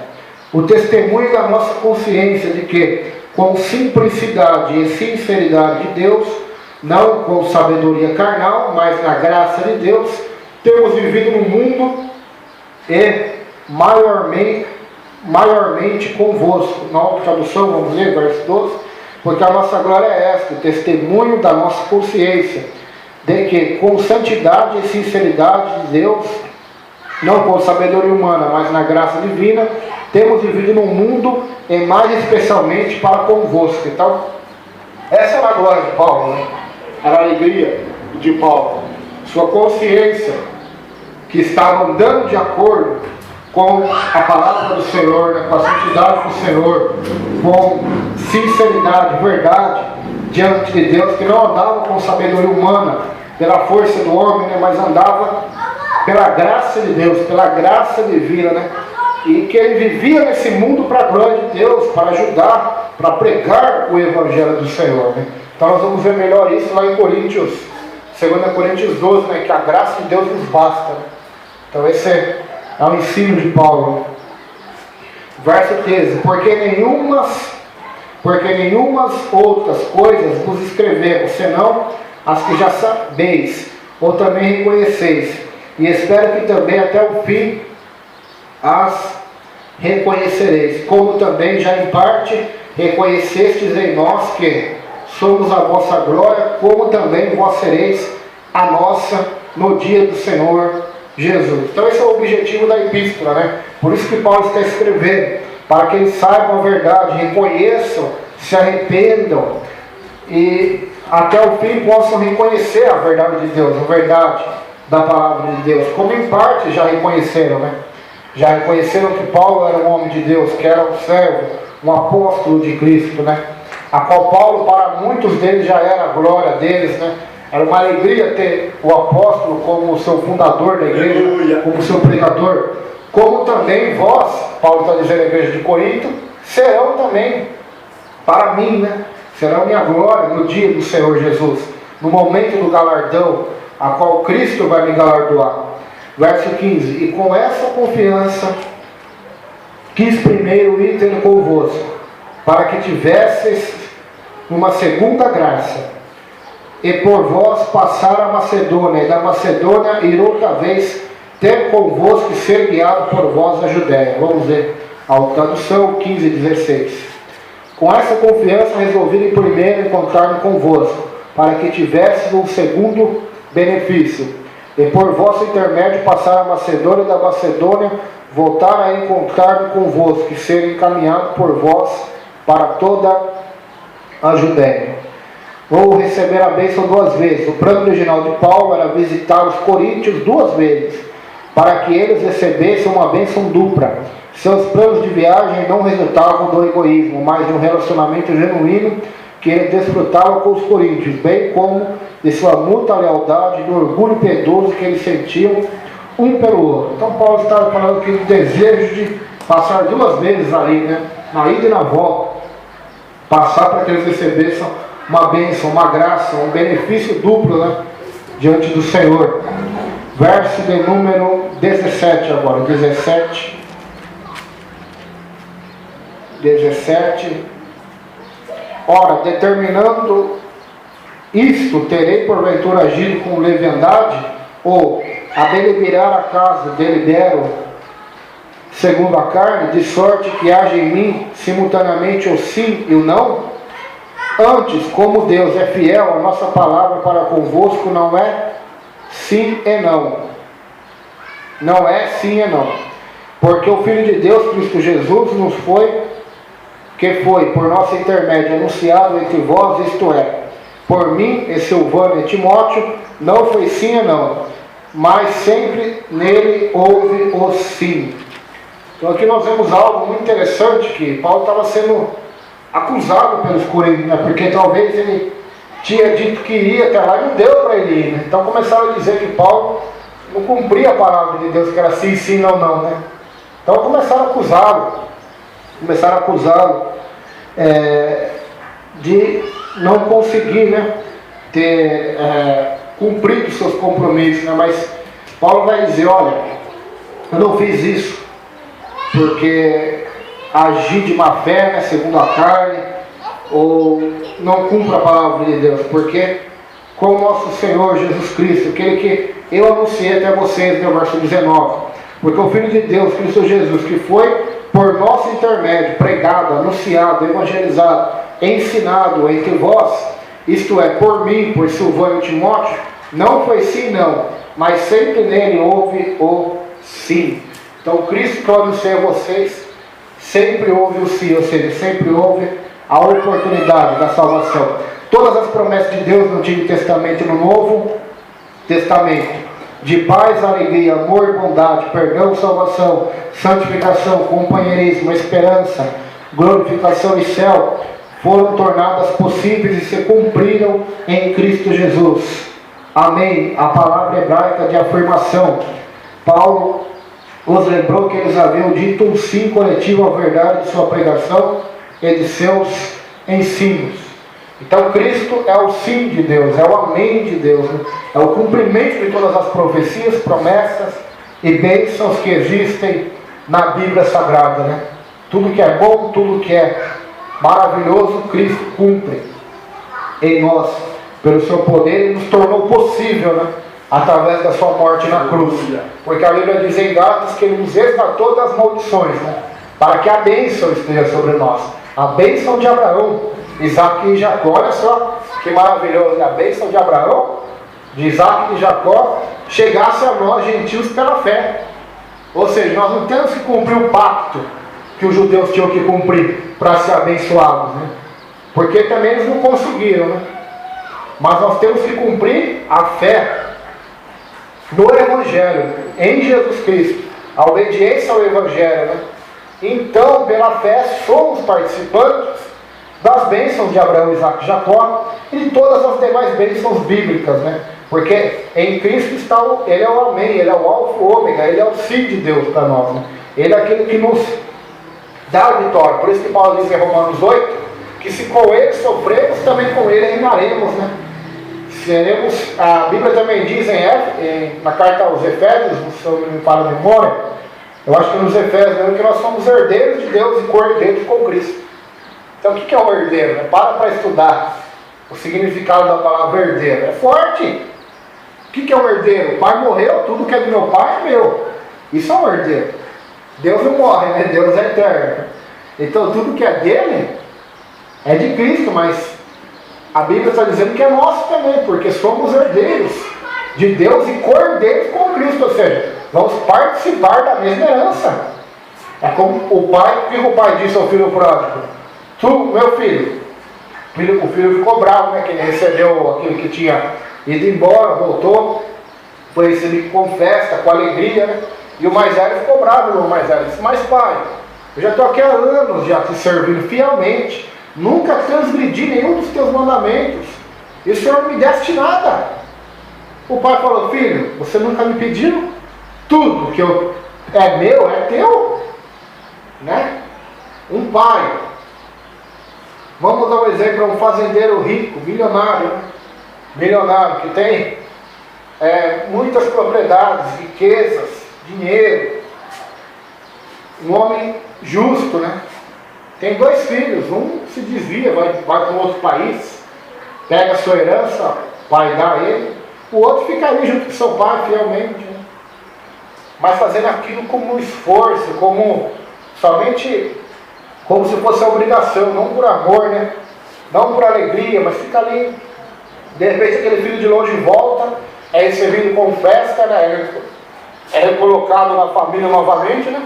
o testemunho da nossa consciência de que com simplicidade e sinceridade de Deus, não com sabedoria carnal, mas na graça de Deus, temos vivido no mundo e maiormente convosco. Na outra tradução, vamos ler, verso 12, porque a nossa glória é esta, o testemunho da nossa consciência, de que com santidade e sinceridade de Deus, não com sabedoria humana, mas na graça divina, temos vivido no mundo e mais especialmente para convosco. Então, essa era a glória de Paulo, né? Era a alegria de Paulo, sua consciência que estava andando de acordo com a palavra do Senhor, né? Com a santidade do Senhor, com sinceridade, verdade diante de Deus, que não andava com sabedoria humana, pela força do homem, né? Mas andava pela graça de Deus, pela graça divina, né? E que ele vivia nesse mundo para a glória de Deus, para ajudar, para pregar o Evangelho do Senhor, né? Então nós vamos ver melhor isso lá em Coríntios, 2 Coríntios 12, né? Que a graça de Deus nos basta, né? Então esse é o ensino de Paulo, né? Verso 13, porque nenhumas outras coisas vos escrevemos, senão as que já sabeis, ou também reconheceis, e espero que também até o fim as reconhecereis, como também já em parte reconhecestes em nós que somos a vossa glória, como também vós sereis a nossa no dia do Senhor Jesus. Então esse é o objetivo da epístola, né? Por isso que Paulo está escrevendo, para que eles saibam a verdade, reconheçam, se arrependam e até o fim possam reconhecer a verdade de Deus, a verdade da palavra de Deus, como em parte já reconheceram, né? Já reconheceram que Paulo era um homem de Deus, que era um servo, um apóstolo de Cristo, né? A qual Paulo, para muitos deles, já era a glória deles, né? Era uma alegria ter o apóstolo como seu fundador da igreja, como seu pregador. Como também vós, Paulo está dizendo à igreja de Corinto, serão também para mim, né? Serão minha glória no dia do Senhor Jesus, no momento do galardão, a qual Cristo vai me galardoar. Verso 15, e com essa confiança quis primeiro ir tendo convosco, para que tivesseis uma segunda graça, e por vós passar a Macedônia, e da Macedônia ir outra vez ter convosco e ser guiado por vós a Judéia. Vamos ver a tradução 15 e 16. Com essa confiança resolvi em primeiro encontrar-me convosco, para que tivesseis um segundo benefício, e por vosso intermédio passar a Macedônia e da Macedônia voltar a encontrar-me convosco e ser encaminhado por vós para toda a Judéia. Vou receber a bênção 2 vezes. O plano original de Paulo era visitar os coríntios 2 vezes, para que eles recebessem uma bênção dupla. Seus planos de viagem não resultavam do egoísmo, mas de um relacionamento genuíno que ele desfrutava com os coríntios, bem como de sua muita lealdade e do orgulho piedoso que eles sentiam um pelo outro. Então Paulo estava falando que o desejo de passar 2 vezes ali, né, na ida e na volta, passar para que eles recebessem uma bênção, uma graça, um benefício duplo, né, diante do Senhor. Verso de número 17 agora, 17 Ora, determinando isto, terei porventura agido com leviandade, ou a deliberar acaso delibero segundo a carne, de sorte que haja em mim simultaneamente o sim e o não? Antes, como Deus é fiel, a nossa palavra para convosco não é sim e não. Não é sim e não. Porque o Filho de Deus, Cristo Jesus, nos foi, que foi por nosso intermédio anunciado entre vós, isto é, por mim e Silvano e Timóteo, não foi sim e não, mas sempre nele houve o sim. Então aqui nós vemos algo muito interessante, que Paulo estava sendo acusado pelos coríntios, né? Porque talvez ele tinha dito que iria até lá e não deu para ele ir, né? Então começaram a dizer que Paulo não cumpria a palavra de Deus, que era sim, sim, não, não, né? Então começaram a acusá-lo de não conseguir, né, ter cumprido seus compromissos, né? Mas Paulo vai dizer, olha, eu não fiz isso porque agi de má fé, né, segundo a carne, ou não cumpro a palavra de Deus, porque com o nosso Senhor Jesus Cristo, aquele que eu anunciei até vocês no verso 19, porque o Filho de Deus, Cristo Jesus, que foi por nosso intermédio pregado, anunciado, evangelizado, ensinado entre vós, isto é, por mim, por Silvano e Timóteo, não foi sim não, mas sempre nele houve o sim. Então Cristo que eu anunciei a vocês, sempre houve o sim, ou seja, sempre houve a oportunidade da salvação. Todas as promessas de Deus no Antigo Testamento e no Novo Testamento, de paz, alegria, amor, bondade, perdão, salvação, santificação, companheirismo, esperança, glorificação e céu, foram tornadas possíveis e se cumpriram em Cristo Jesus. Amém. A palavra hebraica de afirmação. Paulo os lembrou que eles haviam dito um sim coletivo à verdade de sua pregação e de seus ensinos. Então Cristo é o sim de Deus, é o amém de Deus, né? É o cumprimento de todas as profecias, promessas e bênçãos que existem na Bíblia Sagrada, né? Tudo que é bom, tudo que é maravilhoso, Cristo cumpre em nós, pelo seu poder, e nos tornou possível, né? Através da sua morte na cruz. Porque a Bíblia diz em Gálatas que ele nos resgatou das maldições, né? Para que a bênção esteja sobre nós. A bênção de Abraão, Isaac e Jacó. Olha só que maravilhoso, a bênção de Abraão, de Isaac e de Jacó, chegasse a nós gentios pela fé. Ou seja, nós não temos que cumprir o pacto que os judeus tinham que cumprir para ser abençoados, né? Porque também eles não conseguiram, né? Mas nós temos que cumprir a fé no Evangelho, em Jesus Cristo, a obediência ao Evangelho, né? Então, pela fé, somos participantes das bênçãos de Abraão, Isaac e Jacó e de todas as demais bênçãos bíblicas, né? Porque em Cristo está ele é o amém, ele é o alfa e o ômega, ele é o sim de Deus para nós, né? Ele é aquele que nos dá a vitória. Por isso que Paulo diz em Romanos 8, que se com ele sofremos, também com ele reinaremos, né? Seremos, a Bíblia também diz na carta aos Efésios, se eu não me falo a memória, eu acho que nos Efésios, que nós somos herdeiros de Deus e co-herdeiros com Cristo. Então o que é um herdeiro? Né? Para estudar o significado da palavra herdeiro. É forte. O que é um herdeiro? O pai morreu, tudo que é do meu pai é meu. Isso é um herdeiro. Deus não morre, né? Deus é eterno. Então tudo que é dele é de Cristo, mas a Bíblia está dizendo que é nosso também, porque somos herdeiros de Deus e co-herdeiros com Cristo, ou seja, vamos participar da mesma herança. É como o pai, o que o pai disse ao filho pródigo? Tu, meu filho, o filho ficou bravo, né, que ele recebeu aquilo que tinha ido embora, voltou, foi recebido com festa, com alegria, né? E o mais velho ficou bravo, o irmão mais velho disse, mas pai, eu já estou aqui há anos já te servindo fielmente, nunca transgredi nenhum dos teus mandamentos, e o Senhor não me deste nada. O pai falou, filho, você nunca me pediu? Tudo que é meu, é teu, né? Um pai, vamos dar um exemplo, um fazendeiro rico, milionário, que tem muitas propriedades, riquezas, dinheiro, um homem justo, né? tem 2 filhos, um se desvia, vai para um outro país, pega a sua herança, pai dá a ele, o outro fica ali junto com seu pai fielmente, né? Mas fazendo aquilo como um esforço, somente como se fosse a obrigação, não por amor, né? Não por alegria, mas fica ali. De repente aquele filho de longe volta, é recebido com festa, né? É recolocado na família novamente, né?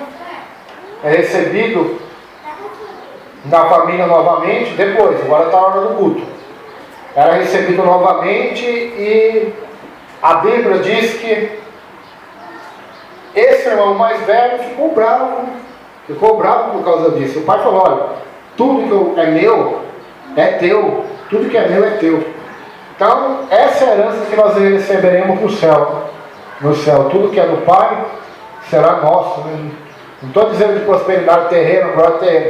É recebido na família novamente, depois, agora está a hora do culto. Era recebido novamente e a Bíblia diz que esse irmão mais velho ficou bravo por causa disso. O pai falou, olha, tudo que é meu é teu, tudo que é meu é teu. Então, essa é a herança que nós receberemos no céu. Tudo que é do Pai será nosso, né? Não estou dizendo de prosperidade terrena,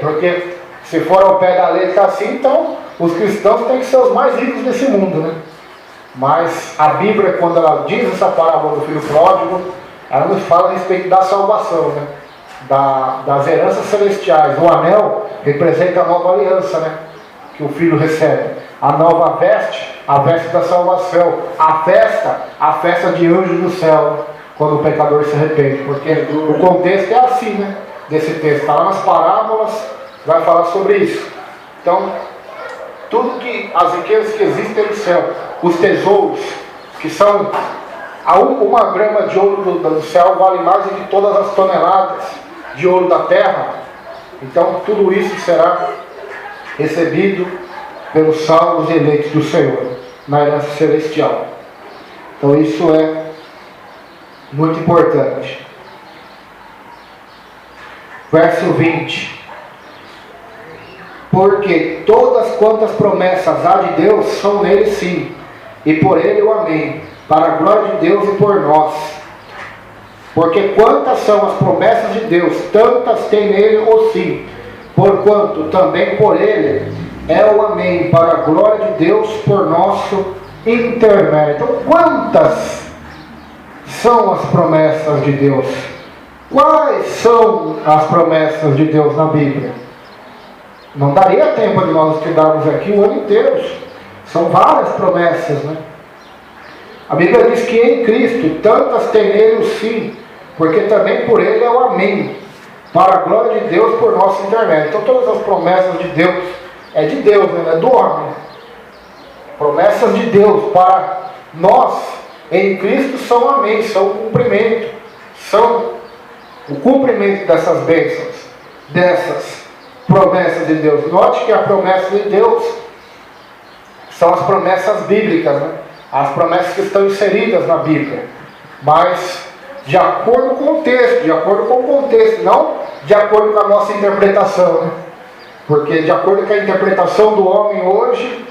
porque se for ao pé da letra assim, então os cristãos têm que ser os mais ricos desse mundo, né? Mas a Bíblia, quando ela diz essa parábola do filho pródigo, ela nos fala a respeito da salvação, né? Das heranças celestiais. O anel representa a nova aliança, né? Que o filho recebe. A nova veste, a veste da salvação. A festa de anjos do céu, quando o pecador se arrepende. Porque o contexto é assim, né? Desse texto. Está lá nas parábolas, vai falar sobre isso. Então, tudo que as riquezas que existem no céu, os tesouros, que são uma grama de ouro do céu, vale mais do que todas as toneladas de ouro da terra. Então, tudo isso será recebido pelos salvos e eleitos do Senhor, na herança celestial. Então isso é muito importante. Verso 20. Porque todas quantas promessas há de Deus são nele sim, e por ele o amém, para a glória de Deus e por nós. Porque quantas são as promessas de Deus, tantas tem nele o sim, porquanto também por ele é o amém, para a glória de Deus por nosso intermédio. Então, quantas são as promessas de Deus? Quais são as promessas de Deus na Bíblia? Não daria tempo de nós estudarmos aqui o ano inteiro. São várias promessas, né? A Bíblia diz que em Cristo tantas tem nele o sim, porque também por ele é o amém, para a glória de Deus por nosso intermédio. Então todas as promessas de Deus é de Deus, né? Não é do homem. Promessas de Deus para nós em Cristo são amém, são o cumprimento, são o cumprimento dessas bênçãos, dessas promessas de Deus. Note que a promessa de Deus são as promessas bíblicas, né? As promessas que estão inseridas na Bíblia, mas de acordo com o contexto, não de acordo com a nossa interpretação, né? Porque de acordo com a interpretação do homem hoje,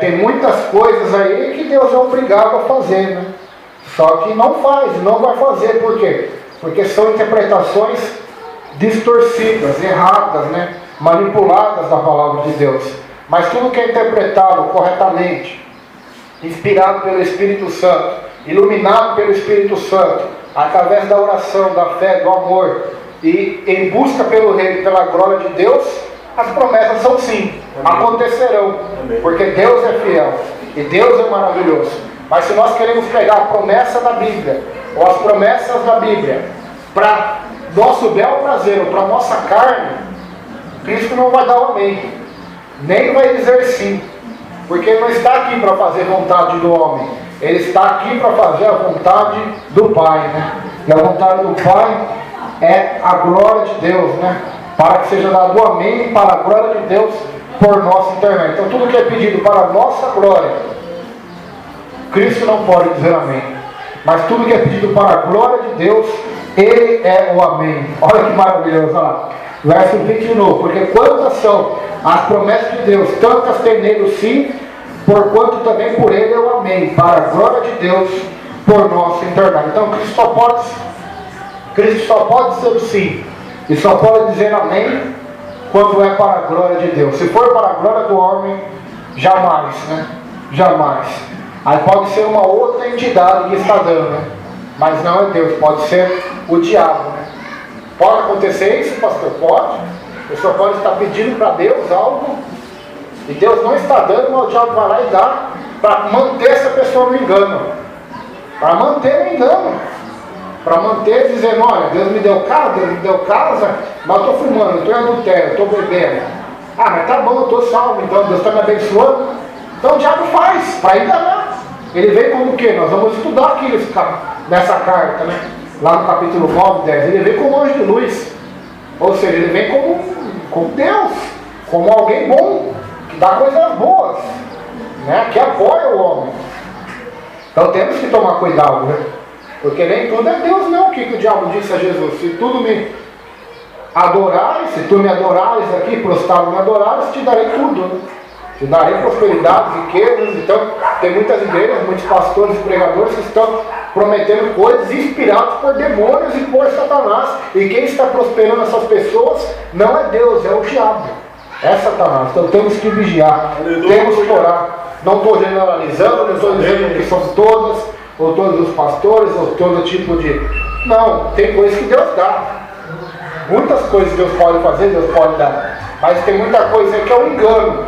tem muitas coisas aí que Deus é obrigado a fazer, né? Só que não faz, não vai fazer. Por quê? Porque são interpretações distorcidas, erradas, né? Manipuladas da palavra de Deus. Mas tudo que é interpretado corretamente, inspirado pelo Espírito Santo, iluminado pelo Espírito Santo, através da oração, da fé, do amor, e em busca pelo reino e pela glória de Deus, as promessas são sim, acontecerão, porque Deus é fiel e Deus é maravilhoso. Mas se nós queremos pegar a promessa da Bíblia, ou as promessas da Bíblia, para nosso bel prazer, ou para nossa carne, Cristo não vai dar o amém, nem vai dizer sim, porque Ele não está aqui para fazer vontade do homem, Ele está aqui para fazer a vontade do Pai, né? E a vontade do Pai é a glória de Deus, né? Para que seja dado o amém para a glória de Deus por nosso intermédio. Então tudo que é pedido para a nossa glória, Cristo não pode dizer amém. Mas tudo que é pedido para a glória de Deus, Ele é o amém. Olha que maravilhoso, olha lá. Verso 20 de novo. Porque quantas são as promessas de Deus, tantas tem nele o sim, porquanto também por ele é o amém, para a glória de Deus por nosso intermédio. Então Cristo só pode ser o sim, e só pode dizer amém quando é para a glória de Deus. Se for para a glória do homem, jamais, né? Jamais. Aí pode ser uma outra entidade que está dando, né? Mas não é Deus, pode ser o diabo, né? Pode acontecer isso, pastor? Pode. A pessoa pode estar pedindo para Deus algo, e Deus não está dando, mas o diabo vai lá e dá, para manter essa pessoa no engano. Para manter no engano. Para manter dizendo, olha, Deus me deu casa, Deus me deu casa, mas eu estou fumando, eu estou em adultério, eu estou bebendo. Ah, mas tá bom, eu estou salvo, então Deus está me abençoando. Então o diabo faz, para enganar. Ele vem como o quê? Nós vamos estudar aqui nessa carta, né? Lá no capítulo 9, 10. Ele vem como anjo de luz. Ou seja, ele vem como Deus, como alguém bom, que dá coisas boas, né? Que apoia o homem. Então temos que tomar cuidado, né? Porque nem tudo é Deus, não. O que o diabo disse a Jesus? Se tu me adorares, se tu me adorares aqui, prostrado me adorares, te darei tudo, né? Te darei prosperidade, riquezas. Então, tem muitas igrejas, muitos pastores e pregadores que estão prometendo coisas inspirados por demônios e por Satanás. E quem está prosperando essas pessoas não é Deus, é o diabo. É Satanás. Então temos que vigiar, temos que orar. Não estou generalizando, não estou dizendo que são todas, ou todos os pastores, ou todo tipo de... Não, tem coisas que Deus dá. Muitas coisas Deus pode fazer, Deus pode dar. Mas tem muita coisa aí que é um engano,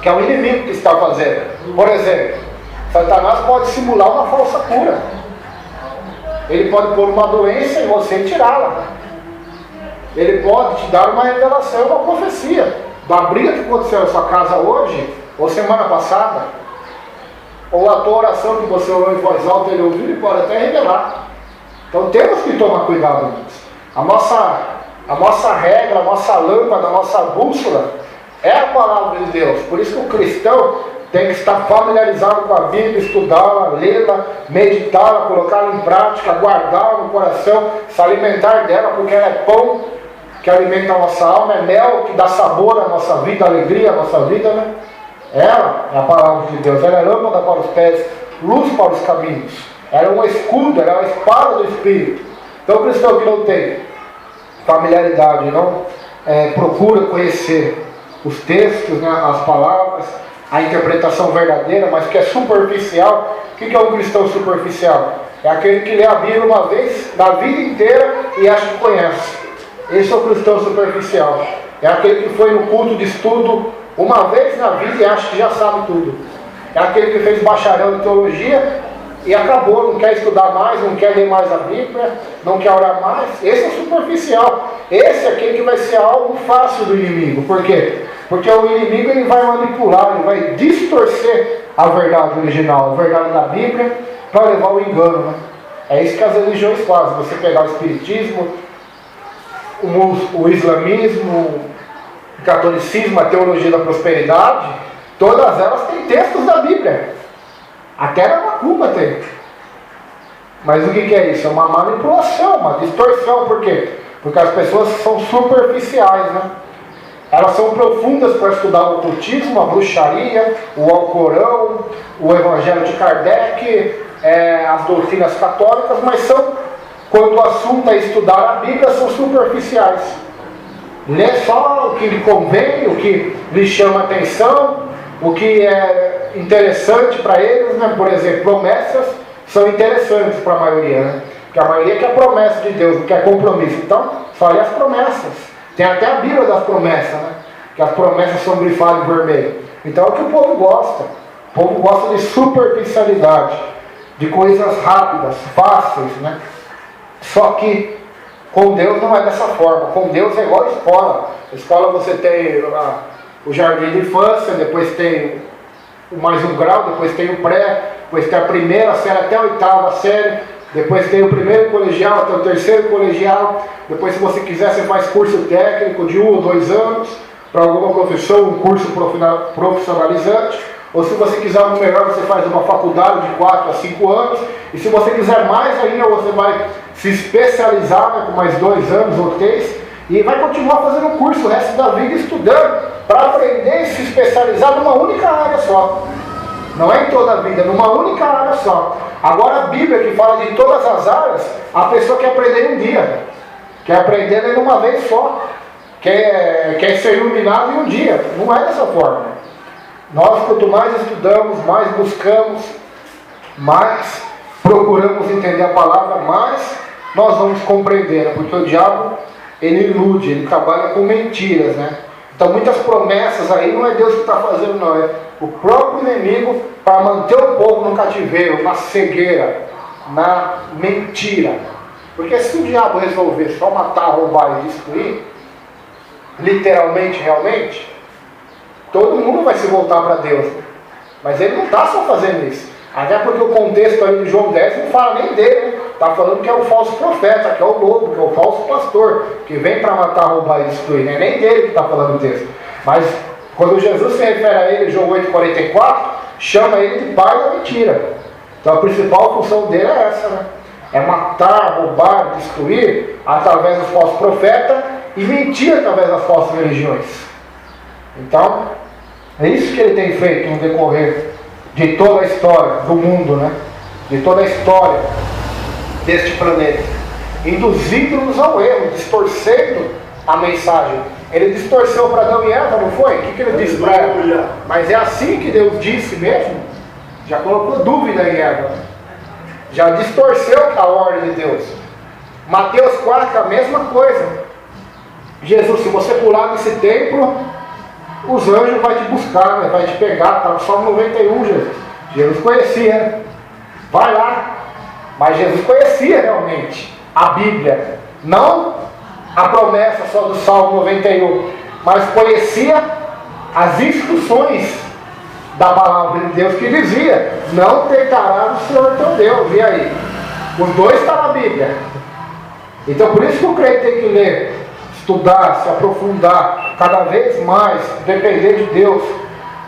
que é o inimigo que está fazendo. Por exemplo, Satanás pode simular uma falsa cura. Ele pode pôr uma doença em você e tirá-la. Ele pode te dar uma revelação, uma profecia da briga que aconteceu na sua casa hoje, ou semana passada, ou a tua oração que você orou em voz alta, ele ouviu e pode até revelar. Então temos que tomar cuidado nisso. A nossa regra, a nossa lâmpada, a nossa bússola é a palavra de Deus. Por isso que o cristão tem que estar familiarizado com a Bíblia, estudá-la, lê-la, meditá-la, colocá-la em prática, guardá-la no coração, se alimentar dela, porque ela é pão que alimenta a nossa alma, é mel que dá sabor à nossa vida, alegria à nossa vida, né? Ela é a palavra de Deus, ela é lâmpada para os pés, luz para os caminhos. Ela é um escudo, ela é uma espada do Espírito. Então o cristão que não tem familiaridade, não procura conhecer os textos, né, as palavras, a interpretação verdadeira, mas que é superficial. O que é um cristão superficial? É aquele que lê a Bíblia uma vez na vida inteira e acha que conhece. Esse é o cristão superficial. É aquele que foi no culto de estudo uma vez na vida e acha que já sabe tudo. É aquele que fez bacharel em teologia e acabou, não quer estudar mais, não quer ler mais a Bíblia, não quer orar mais. Esse é superficial. Esse é aquele que vai ser algo fácil do inimigo. Por quê? Porque o inimigo ele vai manipular, ele vai distorcer a verdade original, a verdade da Bíblia, para levar o engano, né? É isso que as religiões fazem. Você pegar o espiritismo, o islamismo, o catolicismo, a teologia da prosperidade, todas elas têm textos da Bíblia. Até na macumba tem. Mas o que é isso? É uma manipulação, uma distorção. Por quê? Porque as pessoas são superficiais, né? Elas são profundas para estudar o ocultismo, a bruxaria, o Alcorão, o Evangelho de Kardec, as doutrinas católicas, mas quando o assunto é estudar a Bíblia, são superficiais. Lê só o que lhe convém, o que lhe chama atenção, o que é interessante para eles, né? Por exemplo, promessas são interessantes para a maioria, né? Porque a maioria quer promessa de Deus, não quer compromisso. Então, só lê as promessas. Tem até a Bíblia das promessas, né? Que as promessas são grifadas em vermelho. Então é o que o povo gosta. O povo gosta de superficialidade, de coisas rápidas, fáceis, né? Só que com Deus não é dessa forma. Com Deus é igual a escola. A escola você tem o jardim de infância, depois tem mais um grau, depois tem o pré, depois tem a primeira série até a oitava série, depois tem o primeiro colegial até o terceiro colegial, depois se você quiser você faz curso técnico de 1 ou 2 anos, para alguma profissão, um curso profissionalizante, ou se você quiser algo melhor, você faz uma faculdade de 4 a 5 anos, e se você quiser mais ainda, você vai se especializar, né, com mais 2 anos ou 3, e vai continuar fazendo um curso o resto da vida estudando, para aprender e se especializar numa única área só. Não é em toda a vida, numa única área só. Agora a Bíblia, que fala de todas as áreas, a pessoa quer aprender em um dia, quer aprender em uma vez só, quer ser iluminado em um dia. Não é dessa forma. Nós, quanto mais estudamos, mais buscamos, mais procuramos entender a palavra, mais nós vamos compreender, porque o diabo, ele ilude, ele trabalha com mentiras, né? Então muitas promessas aí não é Deus que está fazendo, não, é o próprio inimigo para manter o povo no cativeiro, na cegueira, na mentira. Porque se o diabo resolver só matar, roubar e destruir, literalmente, realmente, todo mundo vai se voltar para Deus. Mas ele não está só fazendo isso. Até porque o contexto aí de João 10 não fala nem dele, né? Está falando que é o falso profeta, que é o lobo, que é o falso pastor, que vem para matar, roubar e destruir. Não é nem dele que está falando o texto. Mas quando Jesus se refere a ele, João 8,44, chama ele de pai da mentira. Então a principal função dele é essa, né? É matar, roubar, destruir através dos falsos profetas e mentir através das falsas religiões. Então, é isso que ele tem feito no decorrer de toda a história do mundo, né? De toda a história deste planeta, induzindo-nos ao erro, distorcendo a mensagem. Ele distorceu para Adão e Eva, não foi? O que ele disse para ela? Mas é assim que Deus disse mesmo? Já colocou dúvida em Eva, já distorceu a ordem de Deus. Mateus 4, a mesma coisa. Jesus, se você pular nesse templo, os anjos vão te buscar, né? Vai te pegar. Está no Salmo 91, Jesus. Jesus conhecia, né? Vai lá. Mas Jesus conhecia realmente a Bíblia. Não a promessa só do Salmo 91, mas conhecia as instruções da palavra de Deus que dizia: não tentarás o Senhor teu Deus. E aí? Os dois estão na Bíblia. Então por isso que o crente tem que ler, estudar, se aprofundar cada vez mais, depender de Deus,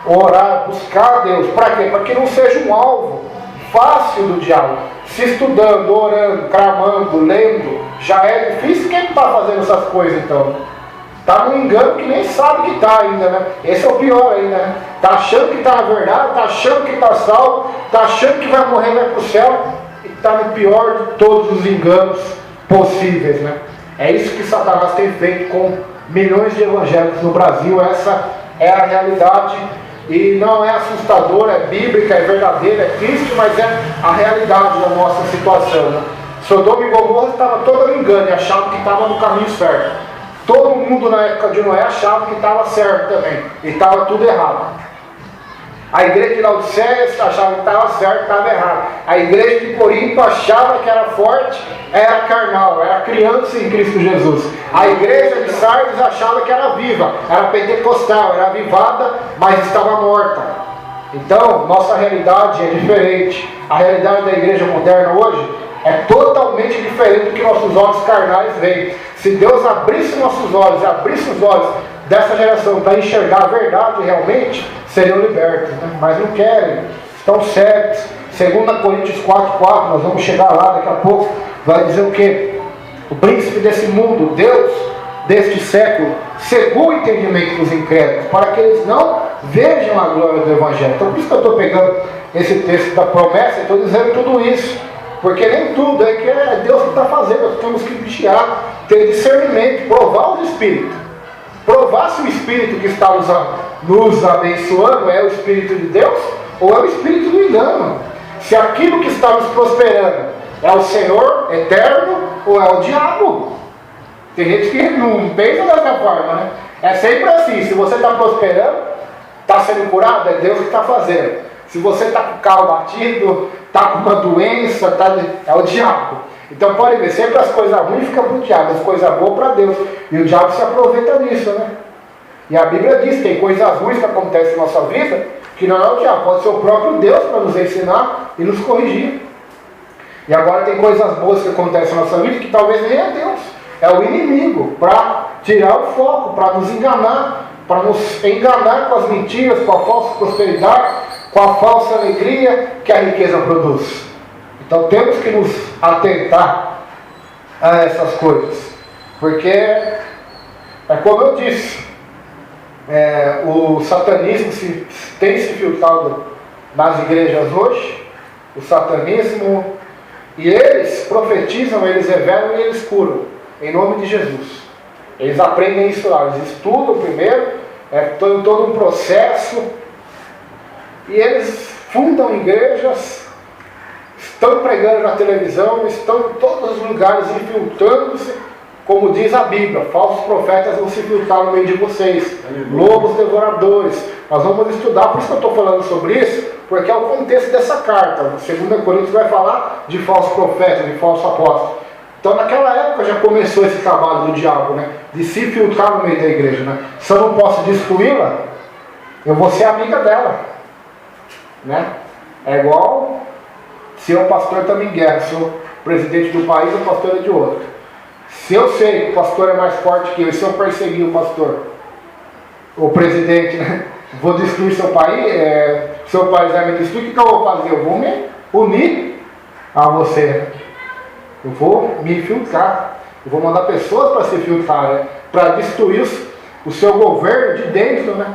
orar, buscar Deus. Para quê? Para que não seja um alvo fácil do diabo. Se estudando, orando, clamando, lendo, já é difícil. Quem está fazendo essas coisas então? Está no engano que nem sabe que está ainda, né? Esse é o pior ainda, né? Está achando que está na verdade, está achando que está salvo, está achando que vai morrer e vai para o céu, e está no pior de todos os enganos possíveis, né? É isso que Satanás tem feito com milhões de evangélicos no Brasil. Essa é a realidade, e não é assustadora, é bíblica, é verdadeira, é triste, mas é a realidade da nossa situação, né? Sodoma e Gomorra estava todo no engano e achava que estava no caminho certo. Todo mundo na época de Noé achava que estava certo também, e estava tudo errado. A igreja de Laodiceia achava que estava certo, estava errado. A igreja de Corinto achava que era forte, era carnal, era criança em Cristo Jesus. A igreja de Sardes achava que era viva, era pentecostal, era avivada, mas estava morta. Então, nossa realidade é diferente. A realidade da igreja moderna hoje é totalmente diferente do que nossos olhos carnais veem. Se Deus abrisse nossos olhos, abrisse os olhos dessa geração para enxergar a verdade realmente, seriam libertos, né? Mas não querem, estão cegos. 2 Coríntios 4,4, nós vamos chegar lá daqui a pouco, vai dizer o quê? O príncipe desse mundo, Deus deste século, cegou o entendimento dos incrédulos, para que eles não vejam a glória do Evangelho. Então por isso que eu estou pegando esse texto da promessa e estou dizendo tudo isso. Porque nem tudo é que é Deus que está fazendo. Nós temos que vigiar, ter discernimento, provar os Espíritos. Provar se o Espírito que está nos abençoando é o Espírito de Deus ou é o Espírito do engano. Se aquilo que está nos prosperando é o Senhor eterno ou é o diabo. Tem gente que não pensa dessa forma, né? É sempre assim: se você está prosperando, está sendo curado, é Deus que está fazendo. Se você está com o carro batido, está com uma doença, é o diabo. Então pode ver, sempre as coisas ruins ficam para o diabo, as coisas boas para Deus. E o diabo se aproveita disso, né? E a Bíblia diz que tem coisas ruins que acontecem na nossa vida, que não é o diabo, pode ser o próprio Deus para nos ensinar e nos corrigir. E agora tem coisas boas que acontecem na nossa vida que talvez nem é Deus, é o inimigo, para tirar o foco, para nos enganar com as mentiras, com a falsa prosperidade, com a falsa alegria que a riqueza produz. Então temos que nos atentar a essas coisas, porque é como eu disse, o satanismo tem se filtrado nas igrejas hoje, o satanismo, e eles profetizam, eles revelam e eles curam, em nome de Jesus. Eles aprendem isso lá, eles estudam primeiro, todo um processo, e eles fundam igrejas, estão pregando na televisão, estão em todos os lugares infiltrando-se como diz a Bíblia, falsos profetas vão se infiltrar no meio de vocês, lobos devoradores. Nós vamos estudar, por isso que eu estou falando sobre isso, porque é o contexto dessa carta. 2 Coríntios vai falar de falsos profetas, de falsos apóstolos. Então naquela época já começou esse trabalho do diabo, né? De se infiltrar no meio da igreja, né? Se eu não posso destruí-la, eu vou ser amiga dela, né? É igual se o pastor está em guerra, se o presidente do país, o pastor é de outro. Se eu sei que o pastor é mais forte que eu, e se eu perseguir o pastor, o presidente, né? Vou destruir seu país, seu país vai me destruir, o que eu vou fazer? Eu vou me unir a você. Eu vou me infiltrar. Eu vou mandar pessoas para se infiltrar, né? Para destruir o seu governo de dentro, né?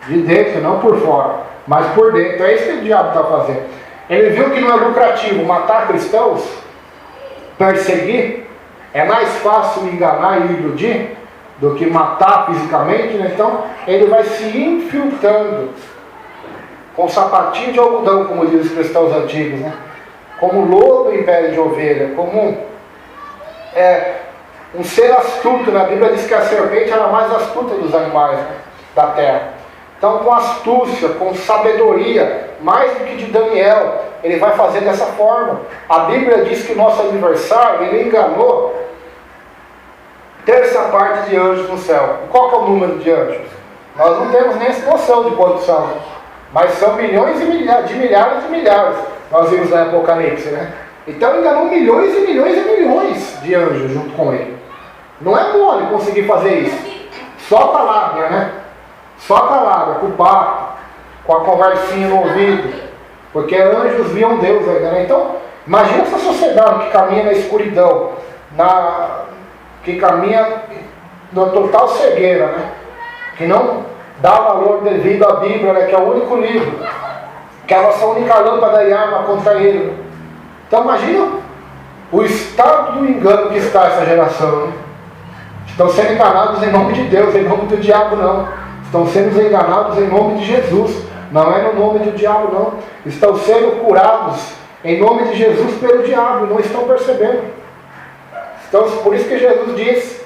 De dentro, não por fora, mas por dentro. É isso que o diabo está fazendo. Ele viu que não é lucrativo matar cristãos, perseguir. É mais fácil enganar e iludir do que matar fisicamente, né? Então ele vai se infiltrando com sapatinho de algodão, como dizem os cristãos antigos, né? Como lobo em pele de ovelha, como um ser astuto. Na Bíblia diz que a serpente era a mais astuta dos animais, né, da terra. Então, com astúcia, com sabedoria, mais do que de Daniel, ele vai fazer dessa forma. A Bíblia diz que o nosso adversário, ele enganou terça parte de anjos no céu. E qual que é o número de anjos? Nós não temos nem essa noção de quantos são, mas são milhões e milhares, de milhares e milhares. Nós vimos na Apocalipse, né? Então enganou milhões e milhões e milhões de anjos junto com ele. Não é mole conseguir fazer isso. Só com a lábia, né? Só com a lábia, com o papo, com a conversinha no ouvido. Porque anjos viam Deus ainda, né? Então, imagina essa sociedade que caminha na escuridão, que caminha na total cegueira, né? Que não dá valor devido à Bíblia, né? Que é o único livro, que é a nossa única lâmpada e arma contra ele. Então imagina o estado do engano que está essa geração, né? Estão sendo enganados em nome de Deus, em nome do diabo não. Estão sendo enganados em nome de Jesus, não é no nome do diabo não. Estão sendo curados em nome de Jesus pelo diabo, não estão percebendo. Então, por isso que Jesus diz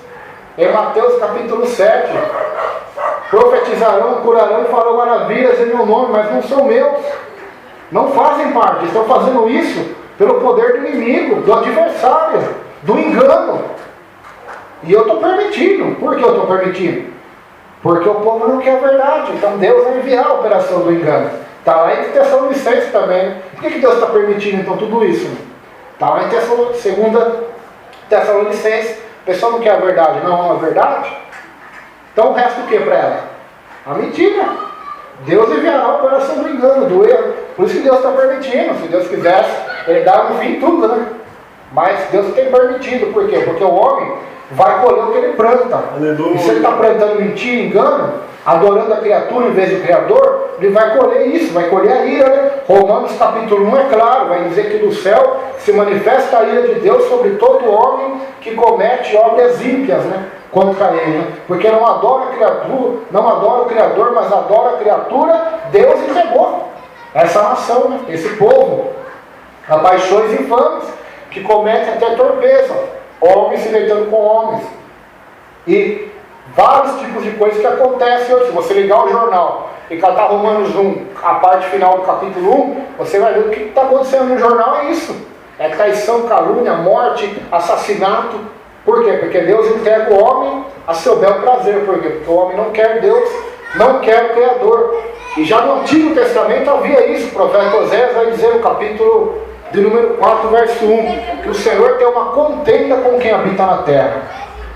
em Mateus capítulo 7, profetizarão, curarão e farão maravilhas em meu nome, mas não são meus, não fazem parte, estão fazendo isso pelo poder do inimigo, do adversário, do engano. E eu estou permitindo. Por que eu estou permitindo? Porque o povo não quer a verdade. Então Deus vai enviar a operação do engano. Está lá em Tessalonicenses também, né? Por que Deus está permitindo então tudo isso? Está lá em 2 Tessalonicenses. O pessoal não quer a verdade, não é a verdade? Então o resto o que para ela? A mentira. Deus enviará a operação do engano, do erro. Por isso que Deus está permitindo. Se Deus quisesse, Ele dava no fim tudo, né? Mas Deus tem permitido. Por quê? Porque o homem vai colher o que ele planta. Aleluia. E se ele está plantando mentira, engano, adorando a criatura em vez do Criador, ele vai colher isso, vai colher a ira, né? Romanos capítulo 1 é claro, vai dizer que do céu se manifesta a ira de Deus sobre todo homem que comete obras ímpias, né? Contra ele, né? Porque não adora a criatura, não adora o Criador, mas adora a criatura. Deus entregou essa nação, né? Esse povo a paixões infames, que cometem até torpeza, homens se deitando com homens, e vários tipos de coisas que acontecem hoje. Se você ligar o jornal e catar Romanos 1, a parte final do capítulo 1, você vai ver o que está acontecendo no jornal. É isso, é traição, calúnia, morte, assassinato. Por quê? Porque Deus entrega o homem a seu bel prazer. Por quê? Porque o homem não quer Deus, não quer o Criador. E já no Antigo Testamento havia isso. O profeta Oséias vai dizer no capítulo de número 4, verso 1, que o Senhor tem uma contenda com quem habita na terra,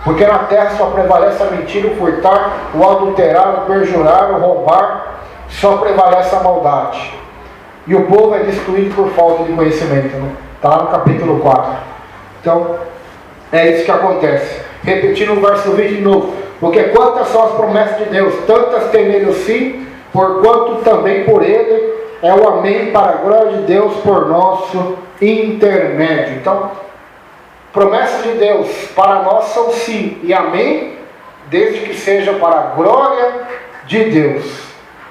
porque na terra só prevalece a mentira, o furtar, o adulterar, o perjurar, o roubar, só prevalece a maldade, e o povo é destruído por falta de conhecimento, né? Está lá no capítulo 4. Então é isso que acontece. Repetindo o verso 20 de novo: porque quantas são as promessas de Deus, tantas tem nele o sim, porquanto também por ele é o amém, para a glória de Deus por nosso intermédio. Então, promessas de Deus para nós são sim e amém, desde que seja para a glória de Deus,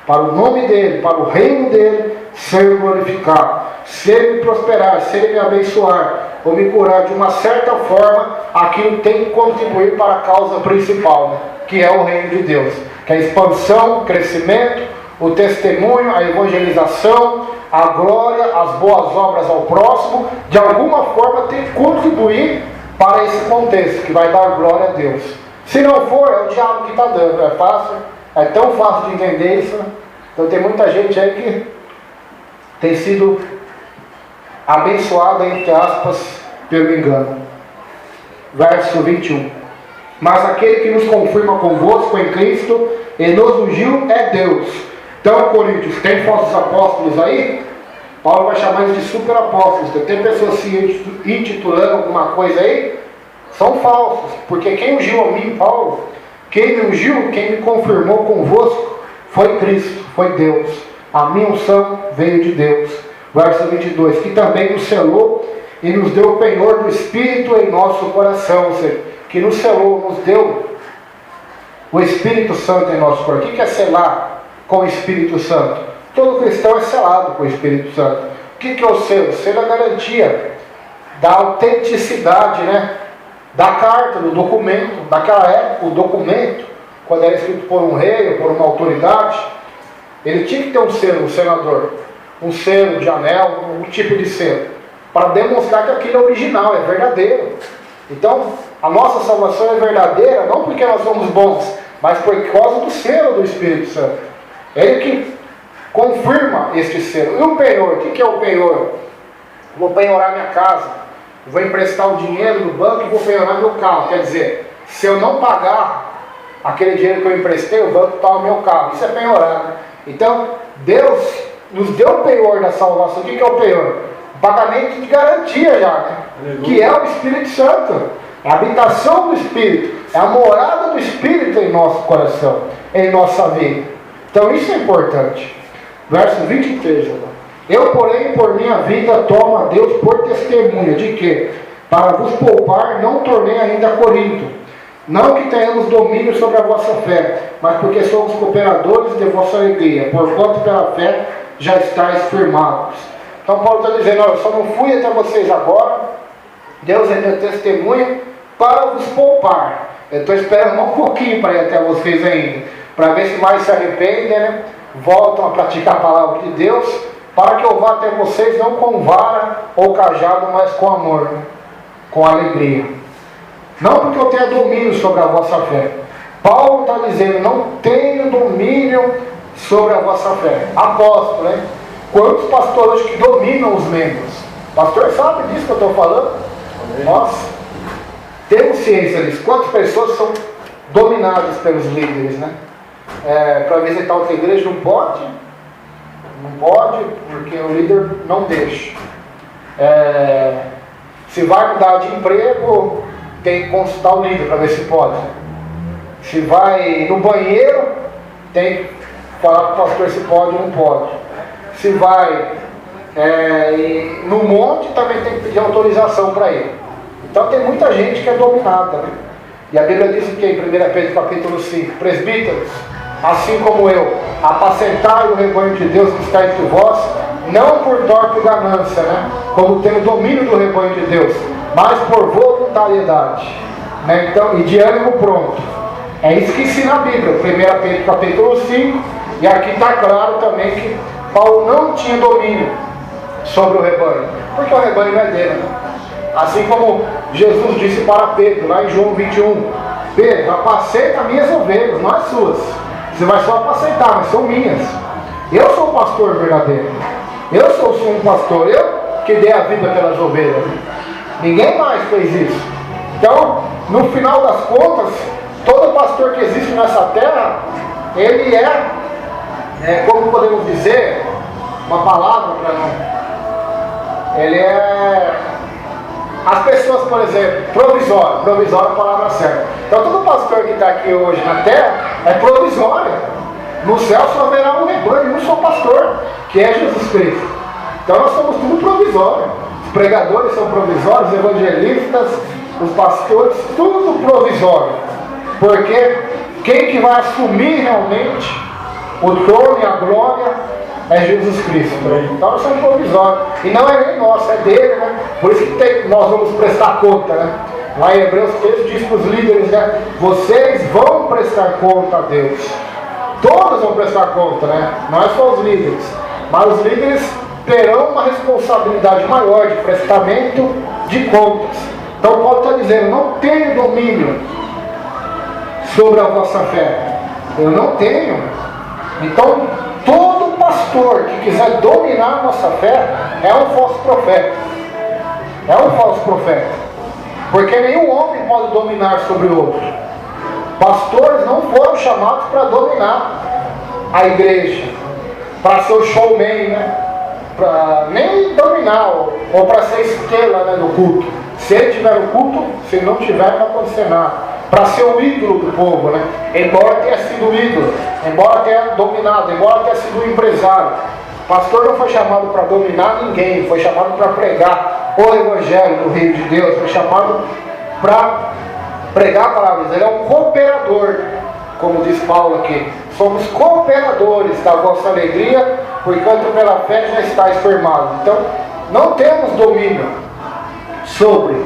para o nome dele, para o reino dele ser glorificado. se Ele me prosperar, se Ele me abençoar, ou me curar de uma certa forma, aquilo tem que contribuir para a causa principal, né? Que é o reino de Deus, que é a expansão, o crescimento, o testemunho, a evangelização, a glória, as boas obras ao próximo, de alguma forma tem que contribuir para esse contexto, que vai dar glória a Deus. Se não for, é o diabo que está dando. É fácil, é tão fácil de entender isso, né? Então tem muita gente aí que tem sido abençoada, entre aspas, pelo engano. Verso 21. Mas aquele que nos confirma convosco em Cristo e nos ungiu é Deus. Então, Coríntios, tem falsos apóstolos aí? Paulo vai chamar eles de super apóstolos. Tem pessoas se intitulando alguma coisa aí? São falsos. Porque quem ungiu a mim, Paulo, quem me ungiu, quem me confirmou convosco, foi Cristo, foi Deus. A minha unção veio de Deus. Verso 22. Que também nos selou e nos deu o penhor do Espírito em nosso coração. Ou seja, que nos selou, nos deu o Espírito Santo em nosso coração. O que é selar com o Espírito Santo? Todo cristão é selado com o Espírito Santo. O que é o selo? O selo é a garantia da autenticidade, né? Da carta, do documento. Daquela época, o documento, quando era escrito por um rei ou por uma autoridade, ele tinha que ter um selo, um senador. Um selo de anel, um tipo de selo, para demonstrar que aquilo é original, é verdadeiro. Então, a nossa salvação é verdadeira, não porque nós somos bons, mas por causa do selo do Espírito Santo. É Ele que confirma este selo. E o penhor? O que é o penhor? Vou penhorar minha casa, vou emprestar o dinheiro no banco e vou penhorar meu carro. Quer dizer, se eu não pagar aquele dinheiro que eu emprestei, o banco toma o meu carro. Isso é penhorar, né? Então, Deus nos deu o penhor da salvação. O que é o penhor? O pagamento de garantia já, né? Que é o Espírito Santo. É a habitação do Espírito. É a morada do Espírito em nosso coração, em nossa vida. Então isso é importante. Verso 23. Eu, porém, por minha vida, tomo a Deus por testemunha de que, para vos poupar, não tornei ainda a Corinto. Não que tenhamos domínio sobre a vossa fé, mas porque somos cooperadores de vossa alegria, porquanto pela fé já estáis firmados. Então Paulo está dizendo, eu só não fui até vocês agora, Deus é minha testemunha, para vos poupar. Eu estou esperando um pouquinho para ir até vocês ainda, para ver se mais se arrependem, né? Voltam a praticar a palavra de Deus, para que eu vá até vocês não com vara ou cajado, mas com amor, né? Com alegria. Não porque eu tenha domínio sobre a vossa fé. Paulo está dizendo, não tenho domínio sobre a vossa fé. Apóstolo, né? Quantos pastores que dominam os membros? O pastor sabe disso que eu estou falando? Nós temos ciência disso. Quantas pessoas são dominadas pelos líderes, né? Para visitar outra igreja não pode. Não pode, porque o líder não deixa. Se vai mudar de emprego, tem que consultar o líder para ver se pode. Se vai no banheiro, tem que falar para o pastor se pode ou não pode. Se vai no monte, também tem que pedir autorização para ir. Então tem muita gente que é dominada, né? E a Bíblia diz o que em 1 Pedro capítulo 5? Presbíteros, assim como eu, apacentai o rebanho de Deus que está entre vós, não por torpe ganância, né? Como tendo domínio do rebanho de Deus, mas por voluntariedade, né? Então, e de ânimo pronto. É isso que ensina a Bíblia, 1 Pedro capítulo 5, e aqui está claro também que Paulo não tinha domínio sobre o rebanho, porque o rebanho não é dele, né? Assim como Jesus disse para Pedro, lá em João 21, Pedro, apacenta minhas ovelhas, não as suas. Você vai só apacentar, mas são minhas. Eu sou o pastor verdadeiro. Eu sou um pastor, eu que dei a vida pelas ovelhas. Ninguém mais fez isso. Então, no final das contas, todo pastor que existe nessa terra, ele como podemos dizer, uma palavra para nós. Ele é... As pessoas, por exemplo, provisório é a palavra certa. Então todo pastor que está aqui hoje na terra é provisório. No céu só haverá um rebanho, um só pastor, que é Jesus Cristo. Então nós somos tudo provisório. Os pregadores são provisórios, os evangelistas, os pastores, tudo provisório. Porque quem que vai assumir realmente o trono e a glória é Jesus Cristo. Então nós somos provisórios. E não é nem nosso, é dele, né? Por isso que nós vamos prestar conta, né? Lá em Hebreus 13 diz para os líderes, né? Vocês vão prestar conta a Deus. Todos vão prestar conta, né? Não é só os líderes. Mas os líderes terão uma responsabilidade maior de prestamento de contas. Então Paulo está dizendo, não tenho domínio sobre a vossa fé. Eu não tenho. Então, todo pastor que quiser dominar a nossa fé é um falso profeta. É um falso profeta. Porque nenhum homem pode dominar sobre o outro. Pastores não foram chamados para dominar a igreja, para ser o showman, né? Para nem dominar, ou para ser estrela, né, do culto. Se ele tiver o culto, se não tiver, não vai acontecer nada. Para ser o ídolo do povo, né? Embora tenha sido ídolo, embora tenha dominado, embora tenha sido um empresário. O pastor não foi chamado para dominar ninguém, foi chamado para pregar o evangelho do reino de Deus, foi chamado para pregar a palavra. Ele é um cooperador, como diz Paulo aqui. Somos cooperadores da vossa alegria, porquanto pela fé já estáis firmados. Então, não temos domínio sobre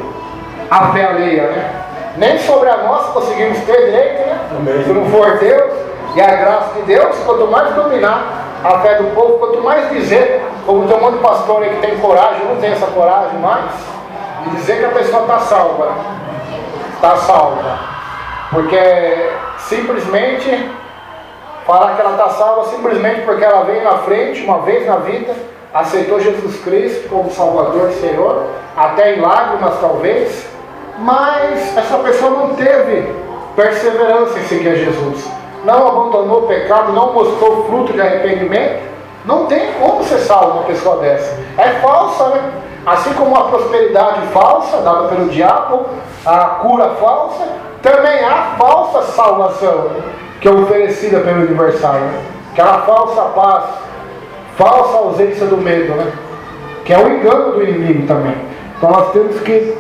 a fé alheia, né? Nem sobre a nossa conseguimos ter direito, né? Se não for Deus e a graça de Deus, quanto mais dominar a fé do povo, quanto mais dizer, como tem um monte de pastor aí que tem coragem, eu não tenho essa coragem mais, de dizer que a pessoa está salva, né? Está salva. Porque simplesmente falar que ela está salva simplesmente porque ela veio na frente uma vez na vida, aceitou Jesus Cristo como Salvador e Senhor, até em lágrimas talvez, mas essa pessoa não teve perseverança em seguir a Jesus, não abandonou o pecado, não mostrou fruto de arrependimento. Não tem como ser salvo uma pessoa dessa. É falsa, né? Assim como a prosperidade falsa dada pelo diabo, a cura falsa, também há falsa salvação, né? Que é oferecida pelo adversário, né? Aquela falsa paz, falsa ausência do medo, né? Que é o engano do inimigo também. Então nós temos que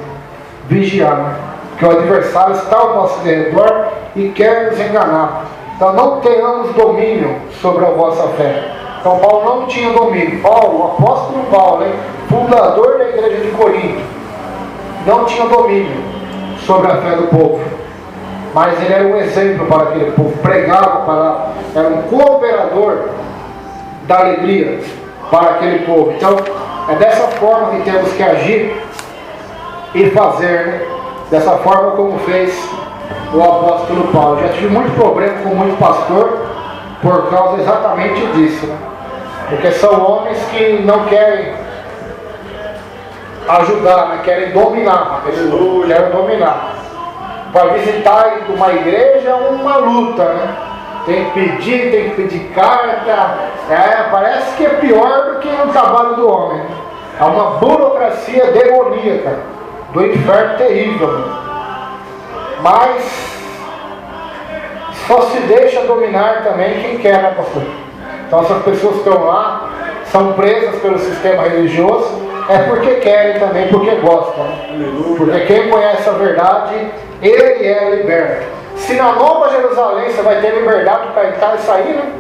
vigiar, né? Porque o adversário está ao nosso redor e quer nos enganar. Então não tenhamos domínio sobre a vossa fé. Então Paulo não tinha domínio. Paulo, o apóstolo Paulo, hein? Fundador da igreja de Corinto, não tinha domínio sobre a fé do povo. Mas ele era um exemplo para aquele povo, pregava a palavra, era um cooperador da alegria para aquele povo. Então é dessa forma que temos que agir e fazer, né? Dessa forma como fez o apóstolo Paulo. Já tive muito problema com muito pastor por causa exatamente disso, né? Porque são homens que não querem ajudar, né? Querem dominar, querem dominar. Para visitar uma igreja é uma luta, né? Tem que pedir carta, parece que é pior do que um trabalho do homem. É uma burocracia demoníaca, do inferno terrível, né? Mas só se deixa dominar também quem quer, né, pastor? Então essas pessoas que estão lá, são presas pelo sistema religioso, é porque querem também, porque gostam, né? Porque quem conhece a verdade, ele é liberto. Se na Nova Jerusalém você vai ter liberdade para entrar e sair, né?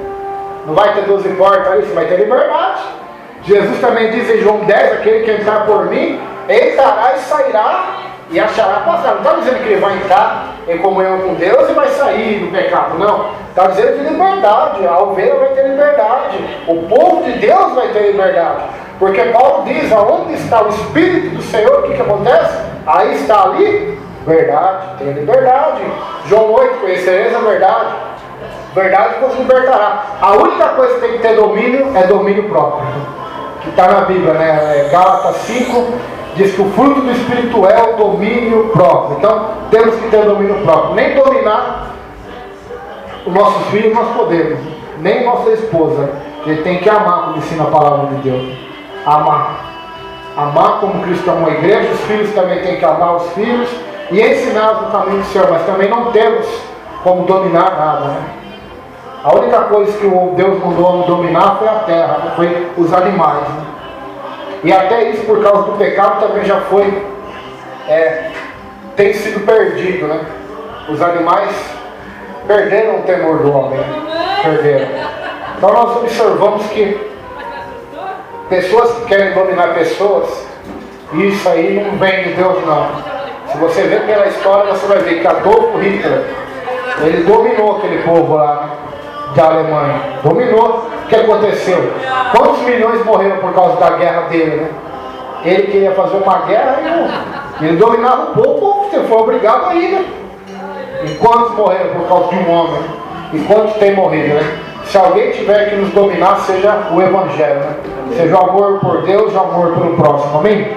Não vai ter 12 portas aí, você vai ter liberdade. Jesus também diz em João 10, aquele que entrar por mim, entrará e sairá e achará passar. Não está dizendo que ele vai entrar em comunhão com Deus e vai sair do pecado, não. Está dizendo de liberdade. A ovelha vai ter liberdade, o povo de Deus vai ter liberdade. Porque Paulo diz, aonde está o Espírito do Senhor, o que acontece? Aí está ali, verdade, tem liberdade. João 8, conhecereis a verdade, verdade vos libertará. A única coisa que tem que ter domínio é domínio próprio, que está na Bíblia, né? Gálatas 5 diz que o fruto do Espírito é o domínio próprio. Então temos que ter domínio próprio. Nem dominar os nossos filhos nós podemos, nem nossa esposa. A gente tem que amar, como ensina a palavra de Deus. Amar como Cristo amou a igreja. Os filhos também têm que amar os filhos e ensiná-los no caminho do Senhor. Mas também não temos como dominar nada, né? A única coisa que Deus mandou dominar foi a terra, né? Foi os animais, né? E até isso, por causa do pecado, também já foi tem sido perdido, né? Os animais perderam o temor do homem, né? Perderam. Então nós observamos que pessoas que querem dominar pessoas, isso aí não vem de Deus não. Se você ver pela história, você vai ver que Adolf Hitler, ele dominou aquele povo lá da Alemanha. Dominou. O que aconteceu? Quantos milhões morreram por causa da guerra dele, né? Ele queria fazer uma guerra e ele dominava o povo, você foi obrigado a ir, né? E quantos morreram por causa de um homem? E quantos têm morrido, né? Se alguém tiver que nos dominar, seja o Evangelho, né? Seja o amor por Deus e o amor pelo próximo, amém?